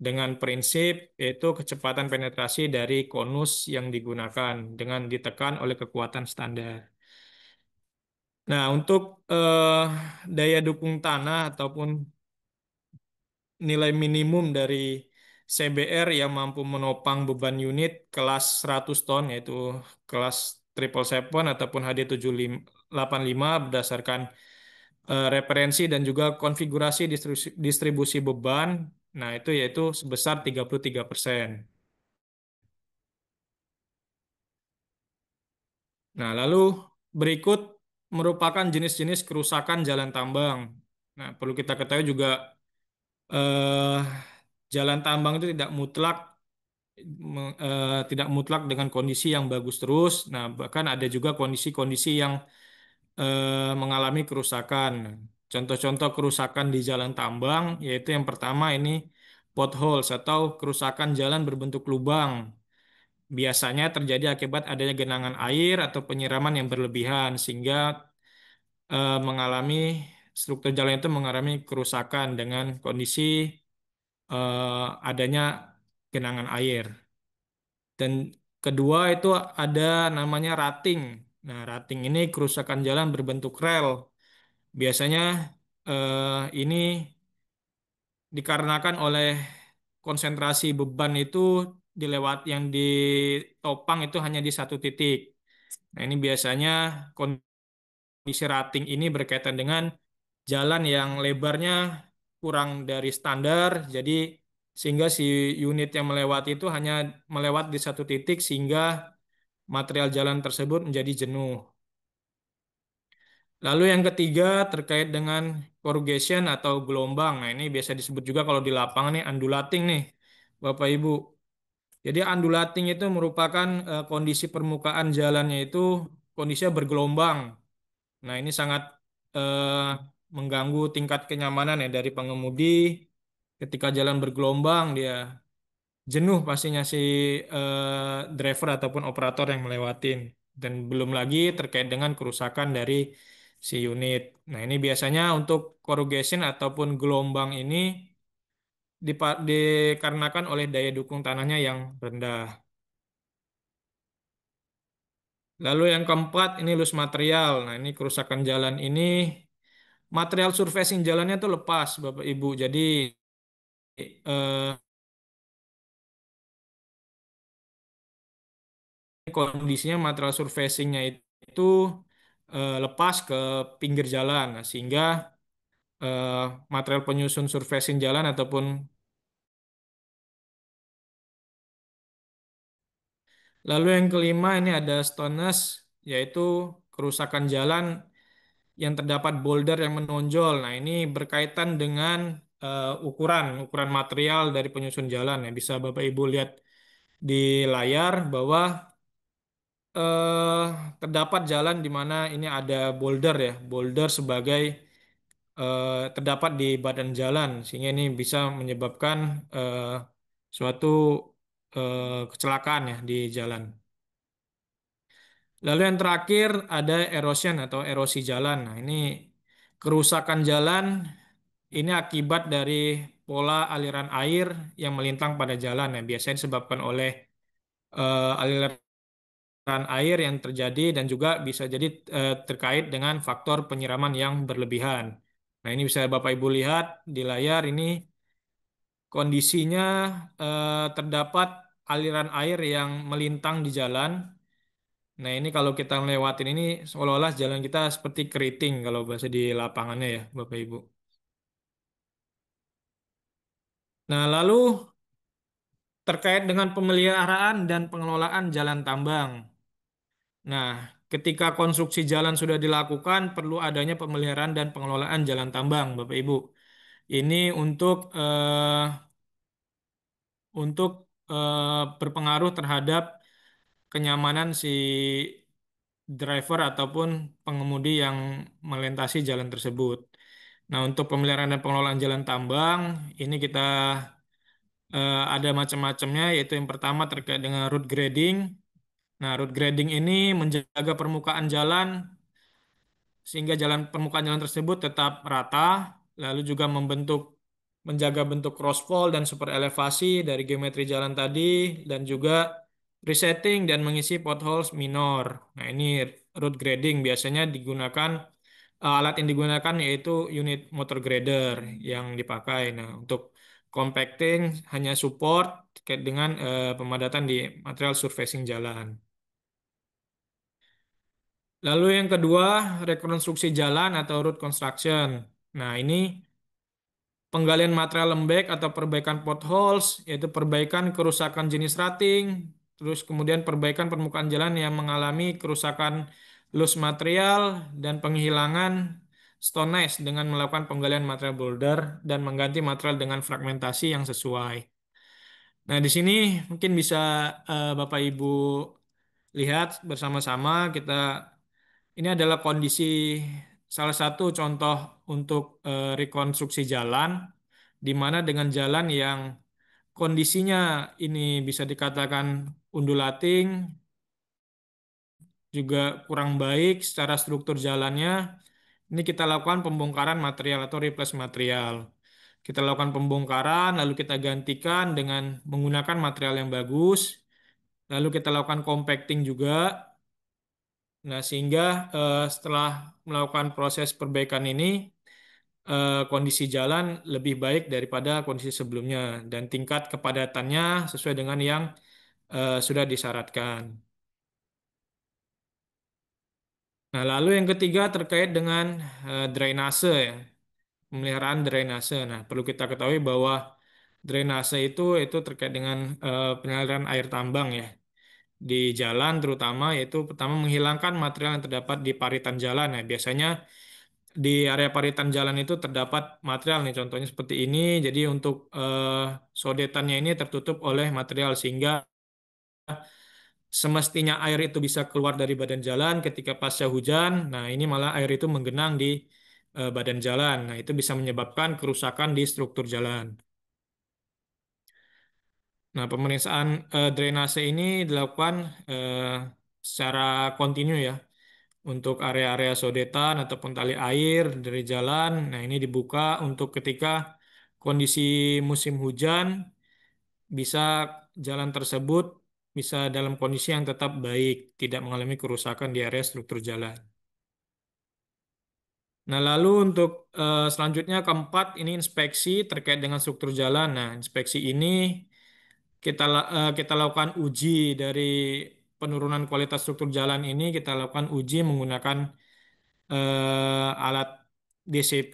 dengan prinsip yaitu kecepatan penetrasi dari konus yang digunakan dengan ditekan oleh kekuatan standar. Nah, untuk daya dukung tanah ataupun nilai minimum dari CBR yang mampu menopang beban unit kelas 100 ton yaitu kelas 777 ataupun HD785 berdasarkan referensi dan juga konfigurasi distribusi beban. Nah, itu yaitu sebesar 33%. Nah, lalu berikut merupakan jenis-jenis kerusakan jalan tambang. Nah, perlu kita ketahui juga eh, jalan tambang itu tidak mutlak dengan kondisi yang bagus terus. Nah, bahkan ada juga kondisi-kondisi yang mengalami kerusakan. Contoh-contoh kerusakan di jalan tambang yaitu yang pertama ini potholes atau kerusakan jalan berbentuk lubang. Biasanya terjadi akibat adanya genangan air atau penyiraman yang berlebihan sehingga mengalami struktur jalan itu mengalami kerusakan dengan kondisi adanya genangan air. Dan kedua itu ada namanya rating. Nah, rating ini kerusakan jalan berbentuk rel. Biasanya ini dikarenakan oleh konsentrasi beban itu yang ditopang itu hanya di satu titik. Nah, ini biasanya kondisi rating ini berkaitan dengan jalan yang lebarnya kurang dari standar, jadi sehingga si unit yang melewati itu hanya melewat di satu titik sehingga material jalan tersebut menjadi jenuh. Lalu yang ketiga terkait dengan corrugation atau gelombang. Nah, ini biasa disebut juga kalau di lapangan nih undulating nih, Bapak Ibu. Jadi undulating itu merupakan kondisi permukaan jalannya itu kondisinya bergelombang. Nah, ini sangat mengganggu tingkat kenyamanan ya dari pengemudi. Ketika jalan bergelombang, dia jenuh pastinya si driver ataupun operator yang melewatin. Dan belum lagi terkait dengan kerusakan dari si unit. Nah, ini biasanya untuk corrugation ataupun gelombang ini dikarenakan oleh daya dukung tanahnya yang rendah. Lalu yang keempat ini loose material. Nah, ini kerusakan jalan ini material surfacing jalannya tuh lepas, Bapak Ibu. Jadi eh, kondisinya material surfacingnya itu lepas ke pinggir jalan, nah, sehingga eh, material penyusun surfacing jalan ataupun lalu yang kelima ini ada stones, yaitu kerusakan jalan yang terdapat boulder yang menonjol. Nah, ini berkaitan dengan ukuran material dari penyusun jalan. Ya, bisa Bapak Ibu lihat di layar bahwa eh, terdapat jalan di mana ini ada boulder ya, boulder sebagai terdapat di badan jalan sehingga ini bisa menyebabkan suatu kecelakaan ya di jalan. Lalu yang terakhir ada erosion atau erosi jalan. Nah, ini kerusakan jalan ini akibat dari pola aliran air yang melintang pada jalan ya. Biasanya disebabkan oleh aliran air yang terjadi dan juga bisa jadi terkait dengan faktor penyiraman yang berlebihan. Nah, ini bisa Bapak Ibu lihat di layar ini kondisinya terdapat aliran air yang melintang di jalan. Nah, ini kalau kita melewatin ini seolah-olah jalan kita seperti keriting kalau bahasa di lapangannya ya, Bapak Ibu. Nah, lalu terkait dengan pemeliharaan dan pengelolaan jalan tambang. Nah, ketika konstruksi jalan sudah dilakukan, perlu adanya pemeliharaan dan pengelolaan jalan tambang, Bapak Ibu. Ini untuk berpengaruh terhadap kenyamanan si driver ataupun pengemudi yang melintasi jalan tersebut. Nah, untuk pemeliharaan dan pengelolaan jalan tambang, ini kita ada macam-macamnya, yaitu yang pertama terkait dengan road grading. Nah, road grading ini menjaga permukaan jalan sehingga permukaan jalan tersebut tetap rata, lalu juga menjaga bentuk crossfall dan super elevasi dari geometri jalan tadi, dan juga resetting dan mengisi potholes minor. Nah, ini road grading biasanya digunakan alat yang digunakan yaitu unit motor grader yang dipakai. Nah, untuk compacting hanya support terkait dengan pemadatan di material surfacing jalan. Lalu yang kedua, rekonstruksi jalan atau road construction. Nah, ini penggalian material lembek atau perbaikan potholes, yaitu perbaikan kerusakan jenis rating, terus kemudian perbaikan permukaan jalan yang mengalami kerusakan loose material dan penghilangan stone dengan melakukan penggalian material boulder dan mengganti material dengan fragmentasi yang sesuai. Nah, di sini mungkin bisa Bapak Ibu lihat bersama-sama ini adalah kondisi salah satu contoh untuk rekonstruksi jalan, di mana dengan jalan yang kondisinya ini bisa dikatakan undulating, juga kurang baik secara struktur jalannya. Ini kita lakukan pembongkaran material atau replace material. Kita lakukan pembongkaran, lalu kita gantikan dengan menggunakan material yang bagus, lalu kita lakukan compacting juga. Nah, sehingga setelah melakukan proses perbaikan ini, kondisi jalan lebih baik daripada kondisi sebelumnya dan tingkat kepadatannya sesuai dengan yang sudah disyaratkan. Nah, lalu yang ketiga terkait dengan drainase ya, pemeliharaan drainase. Nah, perlu kita ketahui bahwa drainase itu terkait dengan pengaliran air tambang ya di jalan terutama, yaitu pertama menghilangkan material yang terdapat di paritan jalan ya. Biasanya di area paritan jalan itu terdapat material nih, contohnya seperti ini. Jadi untuk sodetannya ini tertutup oleh material sehingga semestinya air itu bisa keluar dari badan jalan ketika pasca hujan. Nah, ini malah air itu menggenang di badan jalan. Nah, itu bisa menyebabkan kerusakan di struktur jalan. Nah, pemeriksaan drainase ini dilakukan eh, secara kontinu ya untuk area-area sodetan ataupun tali air dari jalan. Nah, ini dibuka untuk ketika kondisi musim hujan bisa jalan tersebut bisa dalam kondisi yang tetap baik, tidak mengalami kerusakan di area struktur jalan. Nah, lalu untuk selanjutnya keempat ini inspeksi terkait dengan struktur jalan. Nah, inspeksi ini kita lakukan uji dari penurunan kualitas struktur jalan ini, kita lakukan uji menggunakan alat DCP.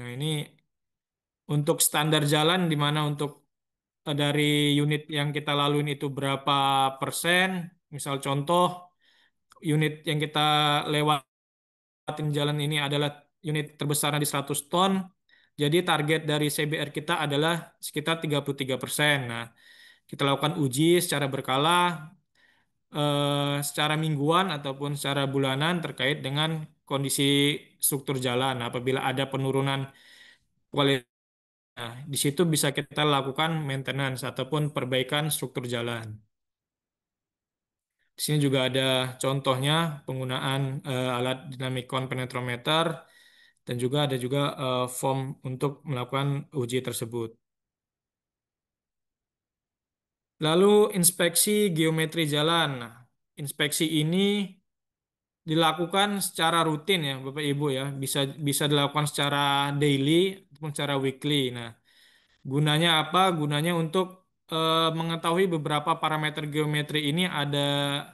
Nah, ini untuk standar jalan di mana untuk dari unit yang kita laluin itu berapa persen. Misal contoh, unit yang kita lewatin jalan ini adalah unit terbesarnya di 100 ton. Jadi target dari CBR kita adalah sekitar 33%. Nah, kita lakukan uji secara berkala secara mingguan ataupun secara bulanan terkait dengan kondisi struktur jalan. Apabila ada penurunan kualitas, nah, di situ bisa kita lakukan maintenance ataupun perbaikan struktur jalan. Di sini juga ada contohnya penggunaan alat dynamic penetrometer dan juga ada juga form untuk melakukan uji tersebut. Lalu inspeksi geometri jalan. Nah, inspeksi ini dilakukan secara rutin ya Bapak Ibu ya. Bisa bisa dilakukan secara daily ataupun secara weekly. Nah, gunanya apa? Gunanya untuk mengetahui beberapa parameter geometri ini ada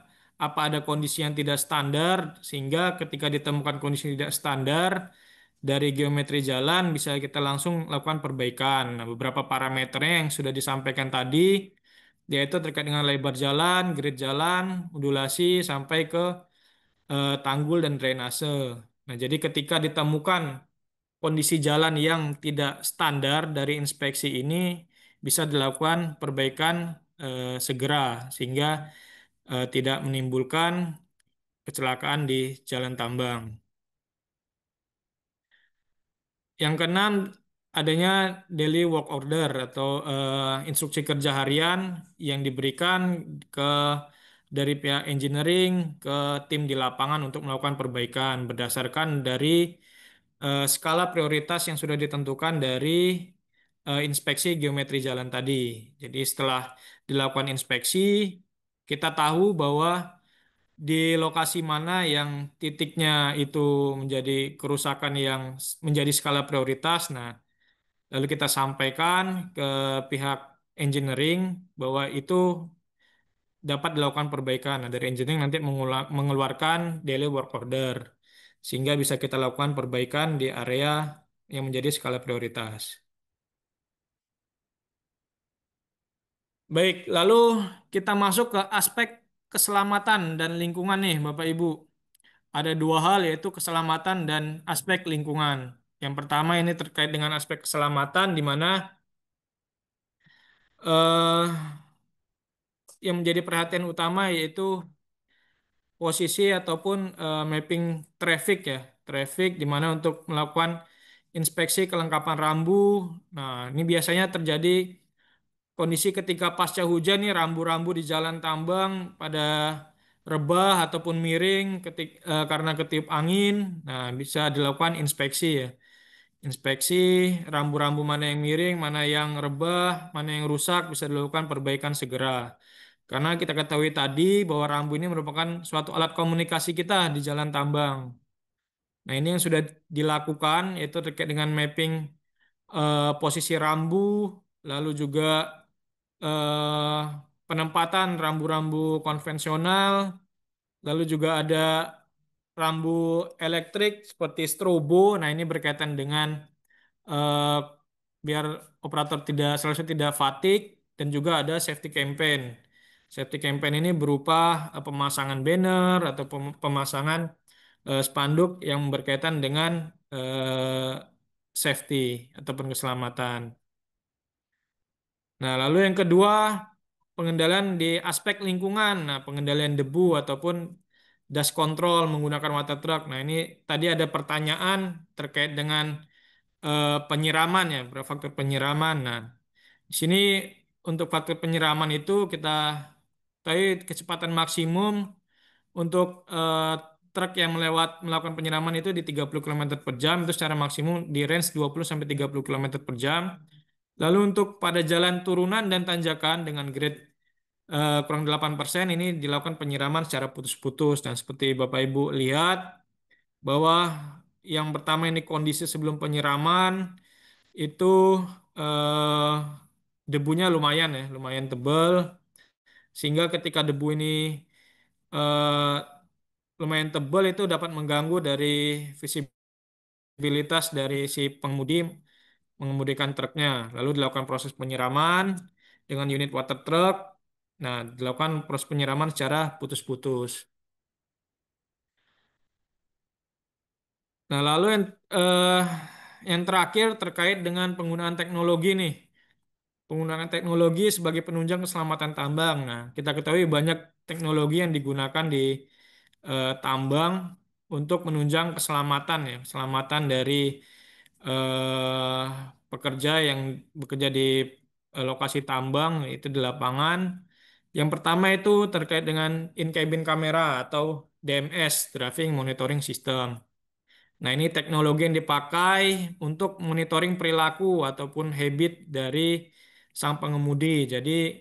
kondisi yang tidak standar sehingga ketika ditemukan kondisi tidak standar dari geometri jalan bisa kita langsung lakukan perbaikan. Nah, beberapa parameternya yang sudah disampaikan tadi yaitu terkait dengan lebar jalan, grid jalan, modulasi sampai ke tanggul dan drainase. Nah, jadi ketika ditemukan kondisi jalan yang tidak standar dari inspeksi ini bisa dilakukan perbaikan segera sehingga tidak menimbulkan kecelakaan di jalan tambang. Yang keenam, adanya daily work order atau instruksi kerja harian yang diberikan ke dari pihak engineering ke tim di lapangan untuk melakukan perbaikan berdasarkan dari skala prioritas yang sudah ditentukan dari inspeksi geometri jalan tadi. Jadi setelah dilakukan inspeksi, kita tahu bahwa di lokasi mana yang titiknya itu menjadi kerusakan yang menjadi skala prioritas. Nah, lalu kita sampaikan ke pihak engineering bahwa itu dapat dilakukan perbaikan. Nah, dari engineering nanti mengeluarkan daily work order sehingga bisa kita lakukan perbaikan di area yang menjadi skala prioritas. Baik, lalu kita masuk ke aspek keselamatan dan lingkungan nih, Bapak Ibu. Ada dua hal yaitu keselamatan dan aspek lingkungan. Yang pertama ini terkait dengan aspek keselamatan di mana eh, yang menjadi perhatian utama yaitu posisi ataupun mapping traffic ya. Traffic di mana untuk melakukan inspeksi kelengkapan rambu. Nah, ini biasanya terjadi kondisi ketika pasca hujan nih rambu-rambu di jalan tambang pada rebah ataupun miring karena ketiup angin. Nah, bisa dilakukan inspeksi ya. Inspeksi rambu-rambu mana yang miring, mana yang rebah, mana yang rusak bisa dilakukan perbaikan segera. Karena kita ketahui tadi bahwa rambu ini merupakan suatu alat komunikasi kita di jalan tambang. Nah, ini yang sudah dilakukan yaitu terkait dengan mapping posisi rambu, lalu juga eh, penempatan rambu-rambu konvensional, lalu juga ada rambu elektrik seperti strobo. Nah, ini berkaitan dengan eh, biar operator seharusnya tidak fatigue dan juga ada safety campaign. Safety campaign ini berupa pemasangan banner atau pemasangan spanduk yang berkaitan dengan safety ataupun keselamatan. Nah, lalu yang kedua, pengendalian di aspek lingkungan. Nah, pengendalian debu ataupun dust control menggunakan water truck. Nah, ini tadi ada pertanyaan terkait dengan penyiraman ya, berapa faktor penyiraman. Nah, di sini untuk faktor penyiraman itu kita tadi kecepatan maksimum untuk truk yang melakukan penyiraman itu di 30 km per jam itu secara maksimum di range 20 sampai 30 km per jam. Lalu untuk pada jalan turunan dan tanjakan dengan grade kurang 8% ini dilakukan penyiraman secara putus-putus dan seperti Bapak Ibu lihat bahwa yang pertama ini kondisi sebelum penyiraman itu eh, debunya lumayan ya, lumayan tebal sehingga ketika debu ini eh, lumayan tebal itu dapat mengganggu dari visibilitas dari si pengemudi mengemudikan truknya. Lalu dilakukan proses penyiraman dengan unit water truck. Nah, dilakukan proses penyiraman secara putus-putus. Nah, lalu eh, yang terakhir terkait dengan penggunaan teknologi nih. penggunaan teknologi sebagai penunjang keselamatan tambang. Nah, kita ketahui banyak teknologi yang digunakan di tambang untuk menunjang keselamatan ya, keselamatan dari eh, pekerja yang bekerja di lokasi tambang itu di lapangan. Yang pertama itu terkait dengan in-cabin camera atau DMS, Driving Monitoring System. Nah, ini teknologi yang dipakai untuk monitoring perilaku ataupun habit dari sang pengemudi. Jadi,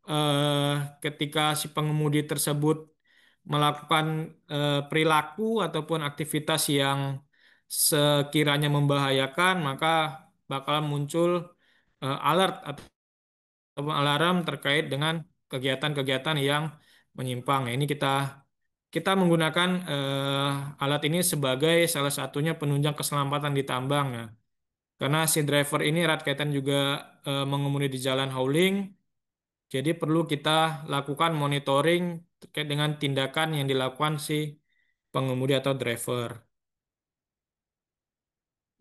eh, ketika si pengemudi tersebut melakukan perilaku ataupun aktivitas yang sekiranya membahayakan, maka bakal muncul alert atau alarm terkait dengan kegiatan-kegiatan yang menyimpang. Nah, ini kita kita menggunakan alat ini sebagai salah satunya penunjang keselamatan di tambang. Nah, karena si driver ini erat kaitan juga mengemudi di jalan hauling, jadi perlu kita lakukan monitoring terkait dengan tindakan yang dilakukan si pengemudi atau driver.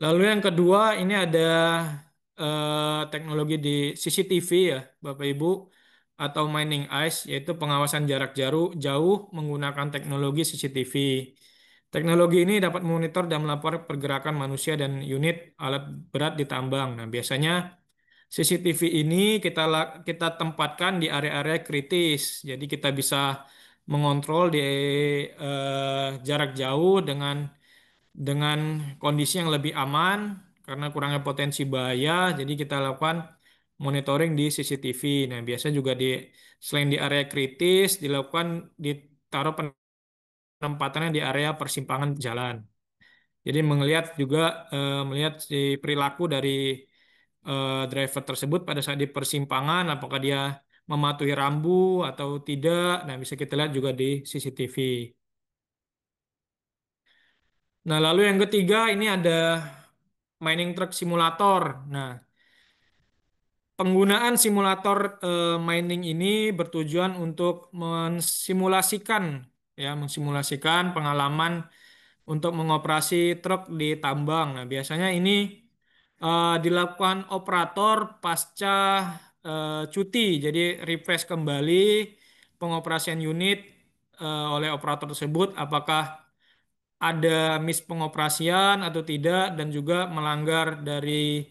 Lalu yang kedua ini ada teknologi di CCTV ya, Bapak Ibu, atau mining eyes, yaitu pengawasan jarak jauh menggunakan teknologi CCTV. Teknologi ini dapat memonitor dan melapor pergerakan manusia dan unit alat berat di tambang. Nah, biasanya CCTV ini kita tempatkan di area-area kritis. Jadi kita bisa mengontrol di jarak jauh dengan kondisi yang lebih aman karena kurangnya potensi bahaya. Jadi kita lakukan monitoring di CCTV. Nah, biasanya juga selain di area kritis dilakukan ditaruh penempatannya di area persimpangan jalan. Jadi melihat si perilaku dari driver tersebut pada saat di persimpangan, apakah dia mematuhi rambu atau tidak. Nah, bisa kita lihat juga di CCTV. Nah, lalu yang ketiga ini ada mining truck simulator. Nah, penggunaan simulator mining ini bertujuan untuk mensimulasikan pengalaman untuk mengoperasi truk di tambang. Nah, biasanya ini dilakukan operator pasca cuti, jadi refresh kembali pengoperasian unit oleh operator tersebut, apakah ada miss pengoperasian atau tidak, dan juga melanggar dari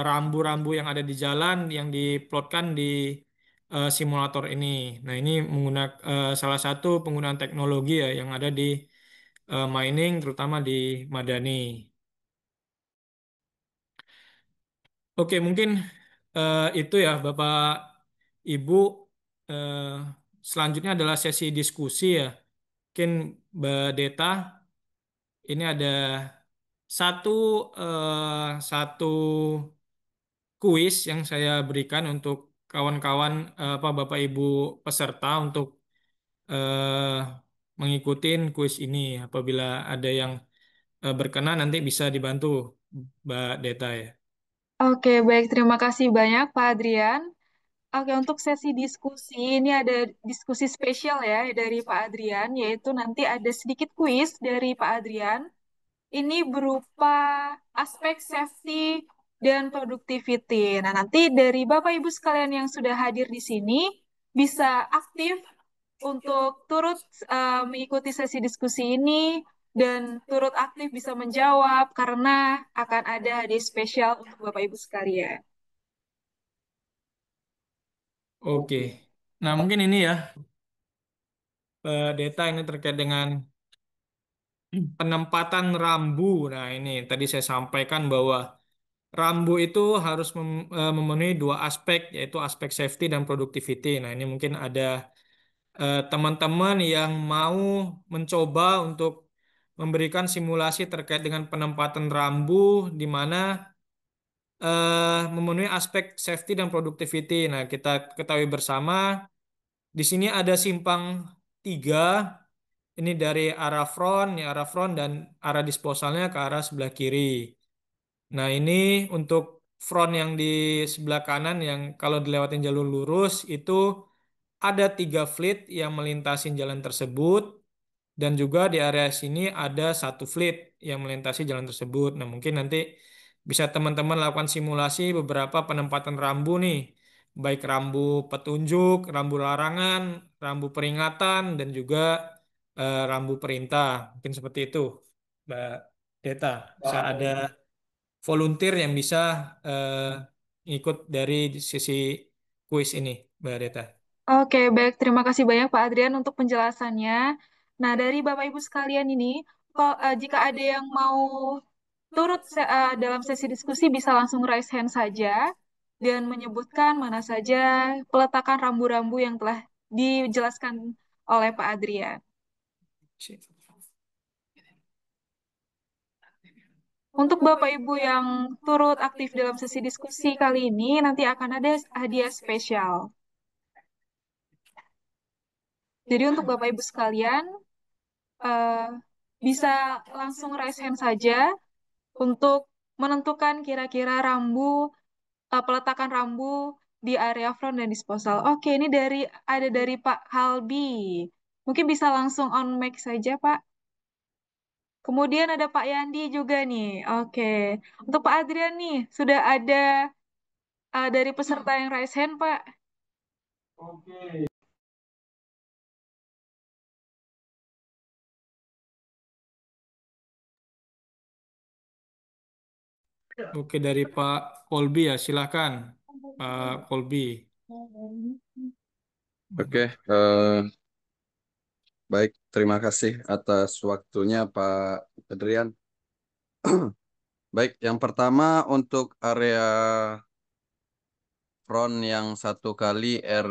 rambu-rambu yang ada di jalan yang diplotkan di simulator ini. Nah, ini menggunakan salah satu penggunaan teknologi ya yang ada di mining, terutama di Madani. Oke, mungkin itu ya Bapak Ibu. Eh, Selanjutnya adalah sesi diskusi ya. Mungkin Mbak Deta, ini ada satu satu kuis yang saya berikan untuk kawan-kawan apa Bapak Ibu peserta untuk eh, mengikuti kuis ini. Apabila ada yang berkenan nanti bisa dibantu Mbak Deta ya. Oke, baik. Terima kasih banyak, Pak Adrian. Oke, untuk sesi diskusi ini ada diskusi spesial ya dari Pak Adrian, yaitu nanti ada sedikit kuis dari Pak Adrian. Ini berupa aspek safety dan productivity. Nah, nanti dari Bapak Ibu sekalian yang sudah hadir di sini bisa aktif untuk turut mengikuti sesi diskusi ini dan turut aktif bisa menjawab karena akan ada hadiah spesial untuk Bapak Ibu sekalian. Oke. Nah, mungkin ini ya Deta ini terkait dengan penempatan rambu. Nah, ini tadi saya sampaikan bahwa rambu itu harus memenuhi dua aspek, yaitu aspek safety dan productivity. Nah, ini mungkin ada teman-teman yang mau mencoba untuk memberikan simulasi terkait dengan penempatan rambu di mana memenuhi aspek safety dan productivity. Nah, kita ketahui bersama di sini ada simpang tiga. Ini dari arah front dan arah disposalnya ke arah sebelah kiri. Nah, ini untuk front yang di sebelah kanan yang kalau dilewatin jalur lurus itu ada 3 fleet yang melintasi jalan tersebut dan juga di area sini ada 1 fleet yang melintasi jalan tersebut. Nah, mungkin nanti bisa teman-teman lakukan simulasi beberapa penempatan rambu nih, baik rambu petunjuk, rambu larangan, rambu peringatan, dan juga rambu perintah. Mungkin seperti itu, Mbak Deta. Bisa ada volunteer yang bisa ikut dari sisi kuis ini, Mbak Deta. Oke, baik. Terima kasih banyak Pak Adrian untuk penjelasannya. Nah, dari Bapak Ibu sekalian ini, kok jika ada yang mau turut dalam sesi diskusi bisa langsung raise hand saja dan menyebutkan mana saja peletakan rambu-rambu yang telah dijelaskan oleh Pak Adrian. Untuk Bapak Ibu yang turut aktif dalam sesi diskusi kali ini, nanti akan ada hadiah spesial. Jadi untuk Bapak Ibu sekalian, eh, bisa langsung raise hand saja untuk menentukan kira-kira peletakan rambu di area front dan disposal. Oke, ini ada dari Pak Halbi. Mungkin bisa langsung on mic saja, Pak. Kemudian ada Pak Yandi juga nih. Oke. Untuk Pak Adrian nih, sudah ada dari peserta yang raise hand, Pak. Oke, dari Pak Kolbi ya, silakan. Pak Kolbi. Oke, baik. Terima kasih atas waktunya, Pak Adrian. Baik, yang pertama untuk area front yang 1 kali R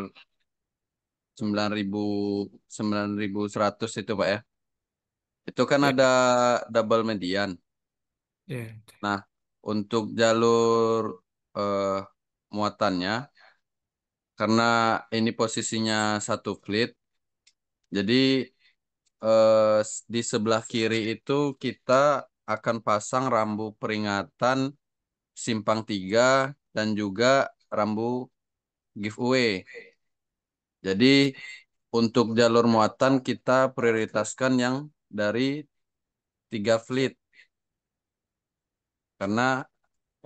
9.100 itu, Pak ya. Itu kan Ya, ada double median. ya. Nah, untuk jalur eh, muatannya, karena ini posisinya satu fleet, jadi di sebelah kiri itu kita akan pasang rambu peringatan simpang 3 dan juga rambu giveaway. Jadi untuk jalur muatan kita prioritaskan yang dari 3 fleet. Karena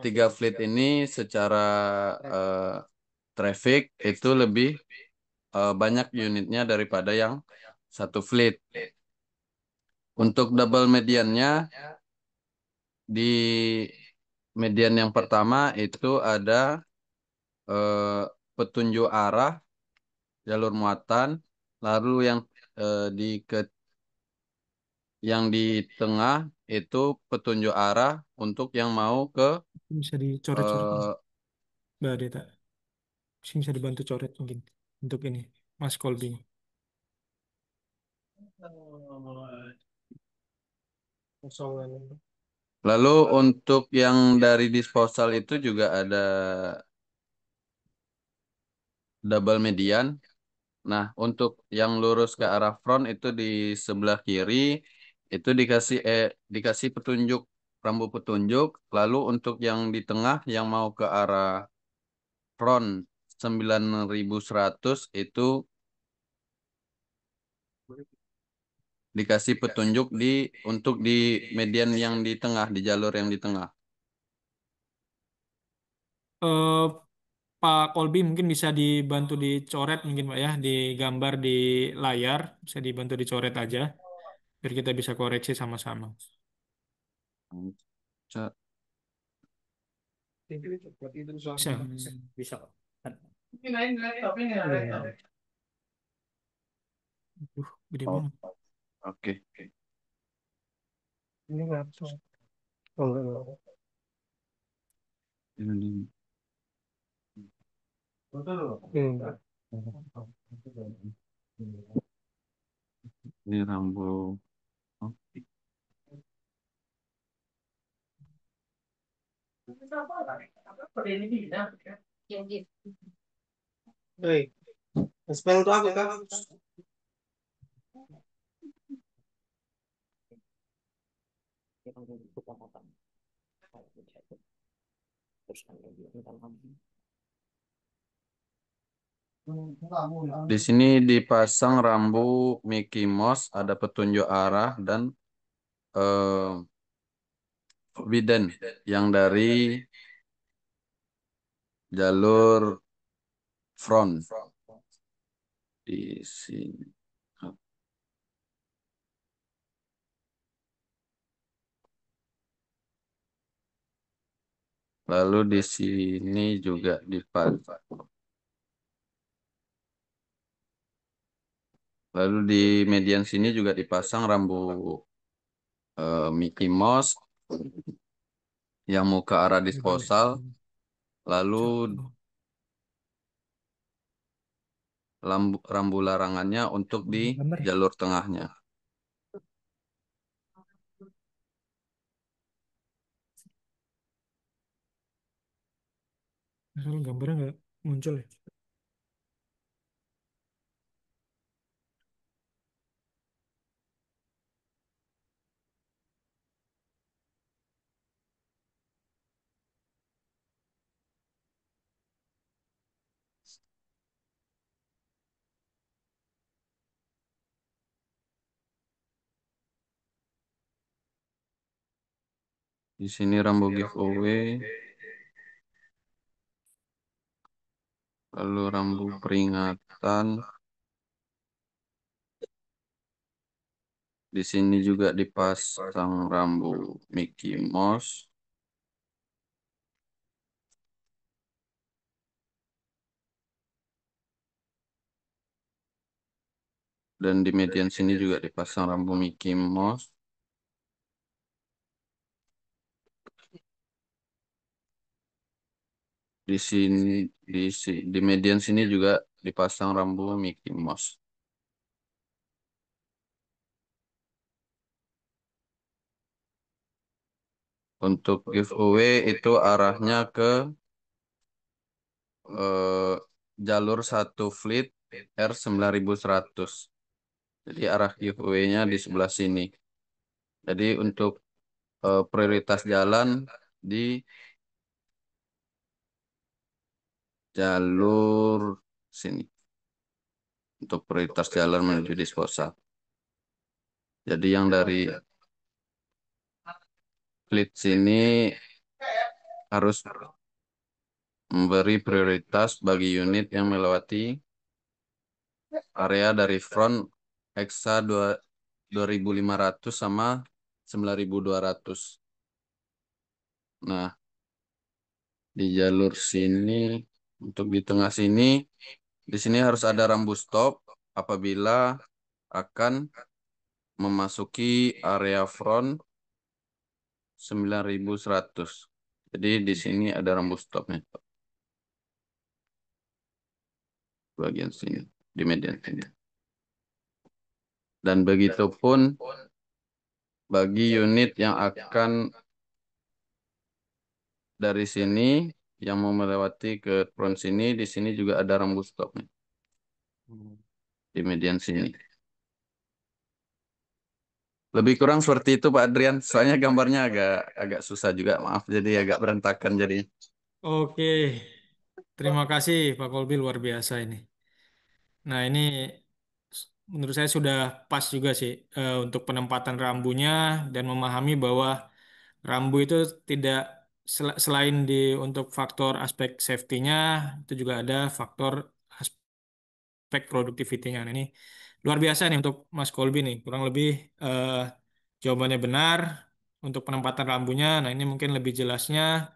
3 fleet ini secara eh, traffic itu lebih banyak unitnya daripada yang satu fleet. Untuk double mediannya di median yang pertama itu ada eh, petunjuk arah jalur muatan, lalu yang di tengah itu petunjuk arah untuk yang mau ke Bisa dicoret-coret, eh, Mbak Deta. Bisa dibantu coret mungkin untuk ini, Mas Kolbi. lalu untuk yang dari disposal itu juga ada double median. Nah, untuk yang lurus ke arah front itu di sebelah kiri itu dikasih petunjuk rambu petunjuk. Lalu untuk yang di tengah yang mau ke arah front 9.100 itu dikasih petunjuk untuk di median yang di tengah, di jalur yang di tengah. Eh, Pak Kolbi mungkin bisa dibantu dicoret mungkin Pak ya, digambar di layar, bisa dibantu dicoret aja, biar kita bisa koreksi sama-sama. Ca- Bisa, bisa. Gede Oh, banget. oke. Ini ini rambu. Oh, di sini dipasang rambu Mickey Mouse, ada petunjuk arah dan eh, forbidden yang dari jalur front di sini. Lalu di sini juga dipasang. Lalu di median sini juga dipasang rambu Mickey Mouse yang mau ke arah disposal. Lalu rambu larangannya untuk di jalur tengahnya. Gambarnya nggak muncul ya. Di sini rambu giveaway. Lalu rambu peringatan. Di sini juga dipasang rambu Mickey Mouse. Dan di median sini juga dipasang rambu Mickey Mouse. Di sini di median sini juga dipasang rambu Mickey Mouse. Untuk giveaway itu arahnya ke jalur 1 Fleet R9100. Jadi arah giveaway-nya di sebelah sini. Jadi untuk prioritas jalan di jalur sini. Untuk prioritas jalan menuju disposal. Jadi yang dari Fleet sini harus memberi prioritas bagi unit yang melewati area dari front Hexa 2500 sama 9200. Nah, di jalur sini untuk di tengah sini di sini harus ada rambu stop apabila akan memasuki area front 9100. Jadi di sini ada rambu stopnya. Bagian sini di median sini. Dan begitu pun bagi unit yang akan dari sini yang mau melewati ke front sini, di sini juga ada rambu stopnya. Di median sini. Lebih kurang seperti itu Pak Adrian. Soalnya gambarnya agak susah juga, maaf. Jadi agak berantakan jadi. Oke, terima kasih Pak Kolbi, luar biasa ini. Nah, ini menurut saya sudah pas juga sih untuk penempatan rambunya dan memahami bahwa rambu itu tidak selain untuk faktor aspek safety-nya, itu juga ada faktor aspek productivity-nya. Nah, ini luar biasa nih untuk Mas Kolbi nih. Kurang lebih eh, jawabannya benar untuk penempatan rambunya. Nah, ini mungkin lebih jelasnya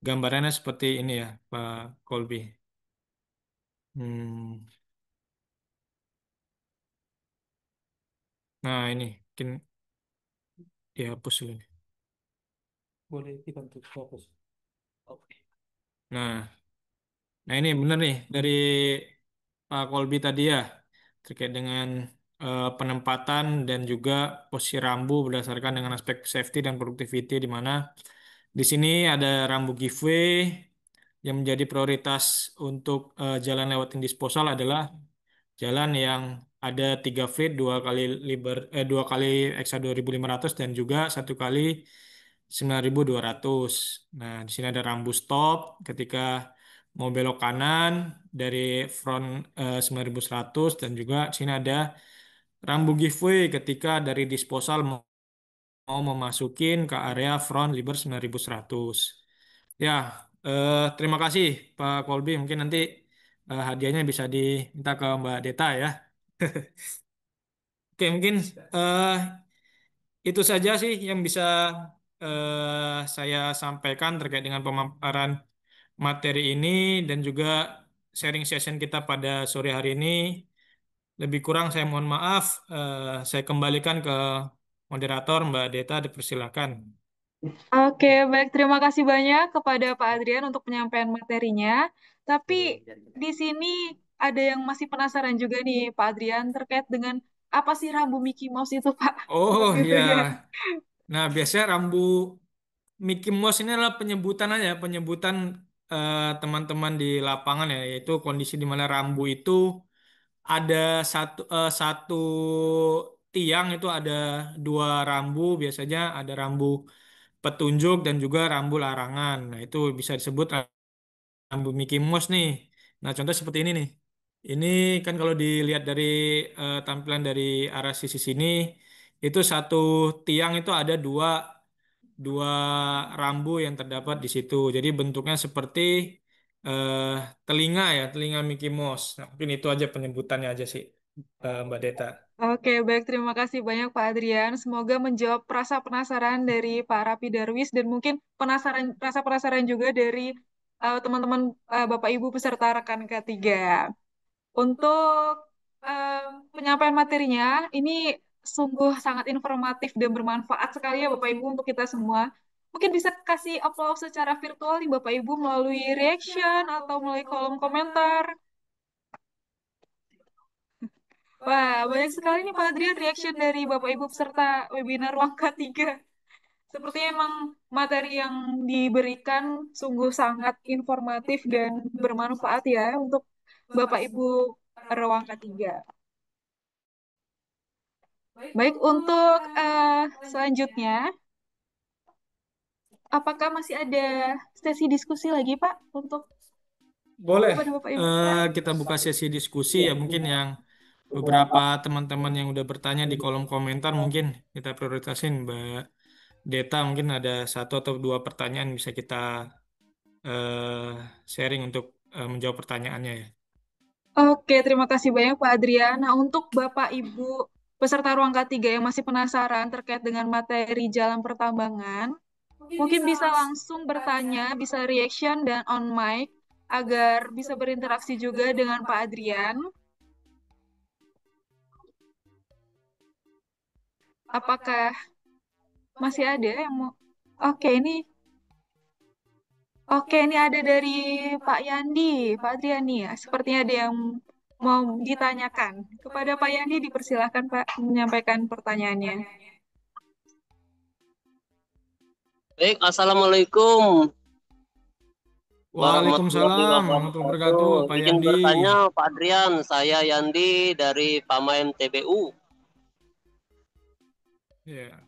gambarannya seperti ini ya, Pak Kolbi. Hmm. Nah, ini mungkin dihapus dulu nih. Boleh dibantu hapus. Oke. Nah, ini benar nih dari Pak Kolbi tadi ya terkait dengan penempatan dan juga posisi rambu berdasarkan dengan aspek safety dan productivity di mana di sini ada rambu giveaway yang menjadi prioritas untuk jalan lewatin disposal adalah jalan yang ada 3 feet, 2 kali Hexa 2500 dan juga 1 kali 9200. Nah, di sini ada rambu stop ketika mau belok kanan dari front 9100 dan juga di sini ada rambu giveaway ketika dari disposal mau memasukin ke area front Liber 9100. Ya, terima kasih Pak Kolbi. Mungkin nanti hadiahnya bisa diminta ke Mbak Deta ya. Oke, mungkin eh, itu saja sih yang bisa saya sampaikan terkait dengan pemaparan materi ini dan juga sharing session kita pada sore hari ini. Lebih kurang saya mohon maaf. Saya kembalikan ke moderator Mbak Deta, dipersilakan. Oke, baik. Terima kasih banyak kepada Pak Adrian untuk penyampaian materinya. Tapi di sini ada yang masih penasaran juga nih, Pak Adrian, terkait dengan apa sih rambu Mickey Mouse itu, Pak? Oh Seperti itu ya, ya. nah biasanya rambu Mickey Mouse ini adalah penyebutan aja, penyebutan teman-teman di lapangan ya, yaitu kondisi di mana rambu itu ada satu tiang itu ada dua rambu, biasanya ada rambu petunjuk dan juga rambu larangan. Nah, itu bisa disebut rambu Mickey Mouse nih. Nah, contoh seperti ini nih. Ini kan kalau dilihat dari tampilan dari arah sisi sini, itu satu tiang itu ada dua dua rambu yang terdapat di situ. Jadi bentuknya seperti eh, telinga ya, telinga Mickey Mouse. Nah, mungkin itu aja penyebutannya aja sih, Mbak Deta. Oke, baik. Terima kasih banyak Pak Adrian. Semoga menjawab rasa penasaran dari Pak Rapi Darwis dan mungkin rasa penasaran juga dari teman-teman Bapak Ibu peserta rekan ketiga. Untuk eh, penyampaian materinya, ini sungguh sangat informatif dan bermanfaat sekali ya Bapak Ibu untuk kita semua. Mungkin bisa kasih applause secara virtual nih Bapak Ibu melalui reaction atau melalui kolom komentar. Wah, banyak sekali nih Pak Adrian reaction dari Bapak Ibu peserta webinar Ruang K3. Sepertinya emang materi yang diberikan sungguh sangat informatif dan bermanfaat ya untuk Bapak Ibu Ruang K3. Baik, untuk selanjutnya, apakah masih ada sesi diskusi lagi Pak untuk Boleh, kepada Bapak Ibu? kita buka sesi diskusi ya, mungkin yang beberapa teman-teman yang udah bertanya di kolom komentar mungkin kita prioritasin Mbak Deta, mungkin ada satu atau dua pertanyaan bisa kita sharing untuk menjawab pertanyaannya ya. Oke, terima kasih banyak Pak Adrian. Nah, untuk Bapak Ibu peserta ruang K3 yang masih penasaran terkait dengan materi jalan pertambangan, mungkin bisa langsung bertanya, bisa reaction dan on mic agar bisa berinteraksi juga dengan Pak Adrian. Apakah masih ada yang mau? Oke, ini ada dari Pak Yandi, Pak Adriani ya. Sepertinya ada yang mau ditanyakan. Kepada Pak Yandi dipersilahkan Pak menyampaikan pertanyaannya. Baik, Assalamualaikum warahmatullahi Waalaikumsalam warahmatullahi wabarakatuh, wabarakatuh. Pak Izin Yandi. bertanya, Pak Adrian, saya Yandi dari Pamain TBU. Ya.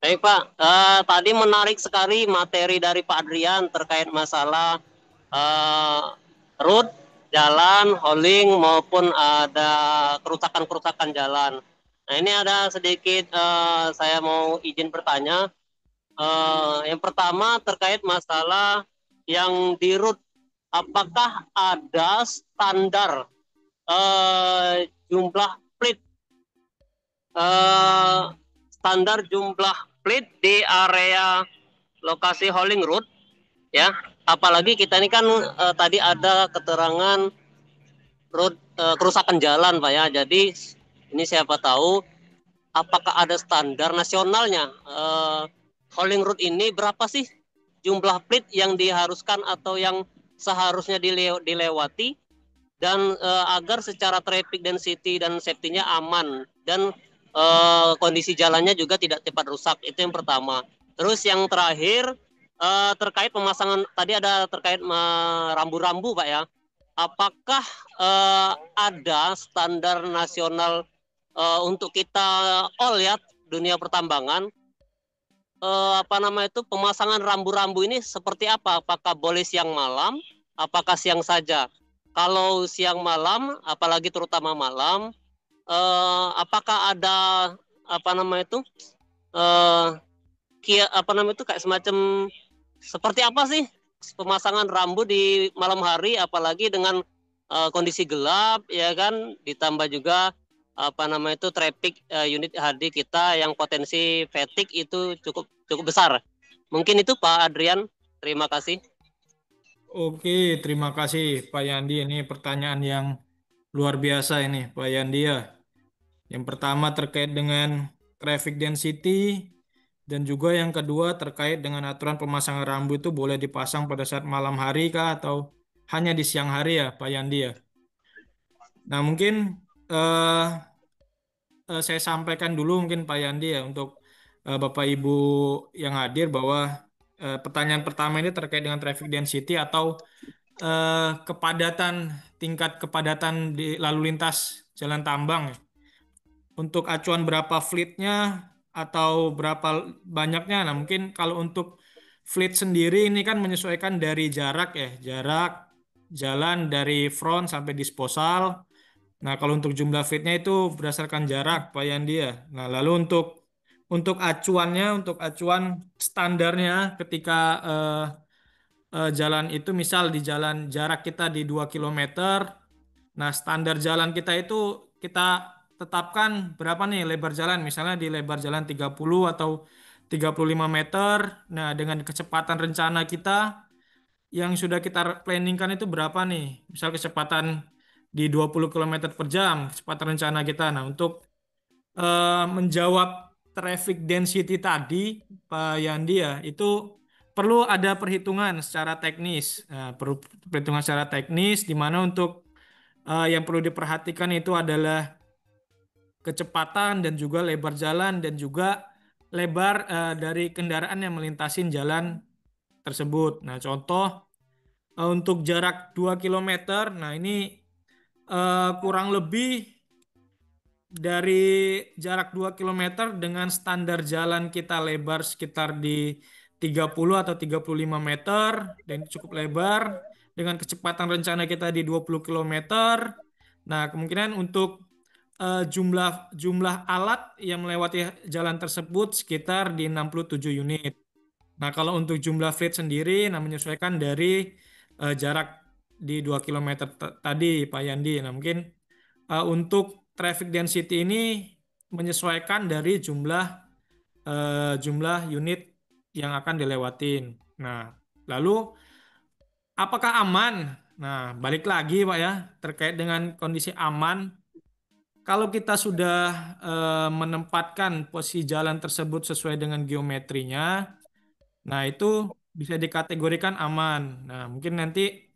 Baik Pak, tadi menarik sekali materi dari Pak Adrian terkait masalah route, jalan, hauling maupun ada kerusakan-kerusakan jalan. Nah ini ada sedikit saya mau izin bertanya. Yang pertama terkait masalah yang di route, apakah ada standar jumlah plit standar jumlah plit di area lokasi hauling route ya, apalagi kita ini kan tadi ada keterangan route kerusakan jalan Pak ya, jadi ini siapa tahu apakah ada standar nasionalnya hauling route ini berapa sih jumlah plit yang diharuskan atau yang seharusnya dilewati dan agar secara traffic density dan safety-nya aman dan kondisi jalannya juga tidak cepat rusak. Itu yang pertama. Terus yang terakhir terkait pemasangan tadi ada terkait rambu-rambu Pak ya. Apakah ada standar nasional untuk kita all ya dunia pertambangan pemasangan rambu-rambu ini seperti apa? Apakah boleh siang malam? Apakah siang saja? Kalau siang malam, apalagi terutama malam, apakah ada eh apa namanya itu kayak semacam seperti apa sih pemasangan rambut di malam hari, apalagi dengan kondisi gelap ya kan, ditambah juga apa namanya itu traffic unit HD kita yang potensi fatigue itu cukup cukup besar. Mungkin itu Pak Adrian. Terima kasih. Oke, terima kasih Pak Yandi. Ini pertanyaan yang luar biasa ini Pak Yandi ya. Yang pertama terkait dengan traffic density dan juga yang kedua terkait dengan aturan pemasangan rambut itu boleh dipasang pada saat malam hari kah atau hanya di siang hari ya Pak Yandi ya. Nah mungkin eh, saya sampaikan dulu mungkin Pak Yandi ya untuk Bapak Ibu yang hadir bahwa pertanyaan pertama ini terkait dengan traffic density atau kepadatan tingkat kepadatan di lalu lintas jalan tambang ya. Untuk acuan berapa fleetnya atau berapa banyaknya. Nah, mungkin kalau untuk fleet sendiri ini kan menyesuaikan dari jarak ya, jarak jalan dari front sampai disposal. Nah, kalau untuk jumlah fleetnya itu berdasarkan jarak, Pak Yandi ya. Nah, lalu untuk acuannya, untuk acuan standarnya ketika jalan itu misal di jalan jarak kita di 2 km. Nah, standar jalan kita itu kita tetapkan berapa nih lebar jalan. Misalnya di lebar jalan 30 atau 35 meter. Nah, dengan kecepatan rencana kita yang sudah kita planningkan itu berapa nih? Misal kecepatan di 20 km per jam, kecepatan rencana kita. Nah, untuk menjawab traffic density tadi, Pak Yandi ya, itu perlu ada perhitungan secara teknis. Nah, perlu perhitungan secara teknis di mana untuk yang perlu diperhatikan itu adalah kecepatan dan juga lebar jalan dan juga lebar dari kendaraan yang melintasin jalan tersebut. Nah, contoh untuk jarak 2 km, nah ini kurang lebih dari jarak 2 km dengan standar jalan kita lebar sekitar di 30 atau 35 meter dan cukup lebar dengan kecepatan rencana kita di 20 km. Nah, kemungkinan untuk jumlah jumlah alat yang melewati jalan tersebut sekitar di 67 unit. Nah, kalau untuk jumlah fleet sendiri, nah menyesuaikan dari jarak di 2 km tadi, Pak Yandi. Nah, mungkin untuk traffic density ini menyesuaikan dari jumlah unit yang akan dilewatin. Nah, lalu apakah aman? Nah, balik lagi, Pak ya, terkait dengan kondisi aman. Kalau kita sudah menempatkan posisi jalan tersebut sesuai dengan geometrinya, nah itu bisa dikategorikan aman. Nah, mungkin nanti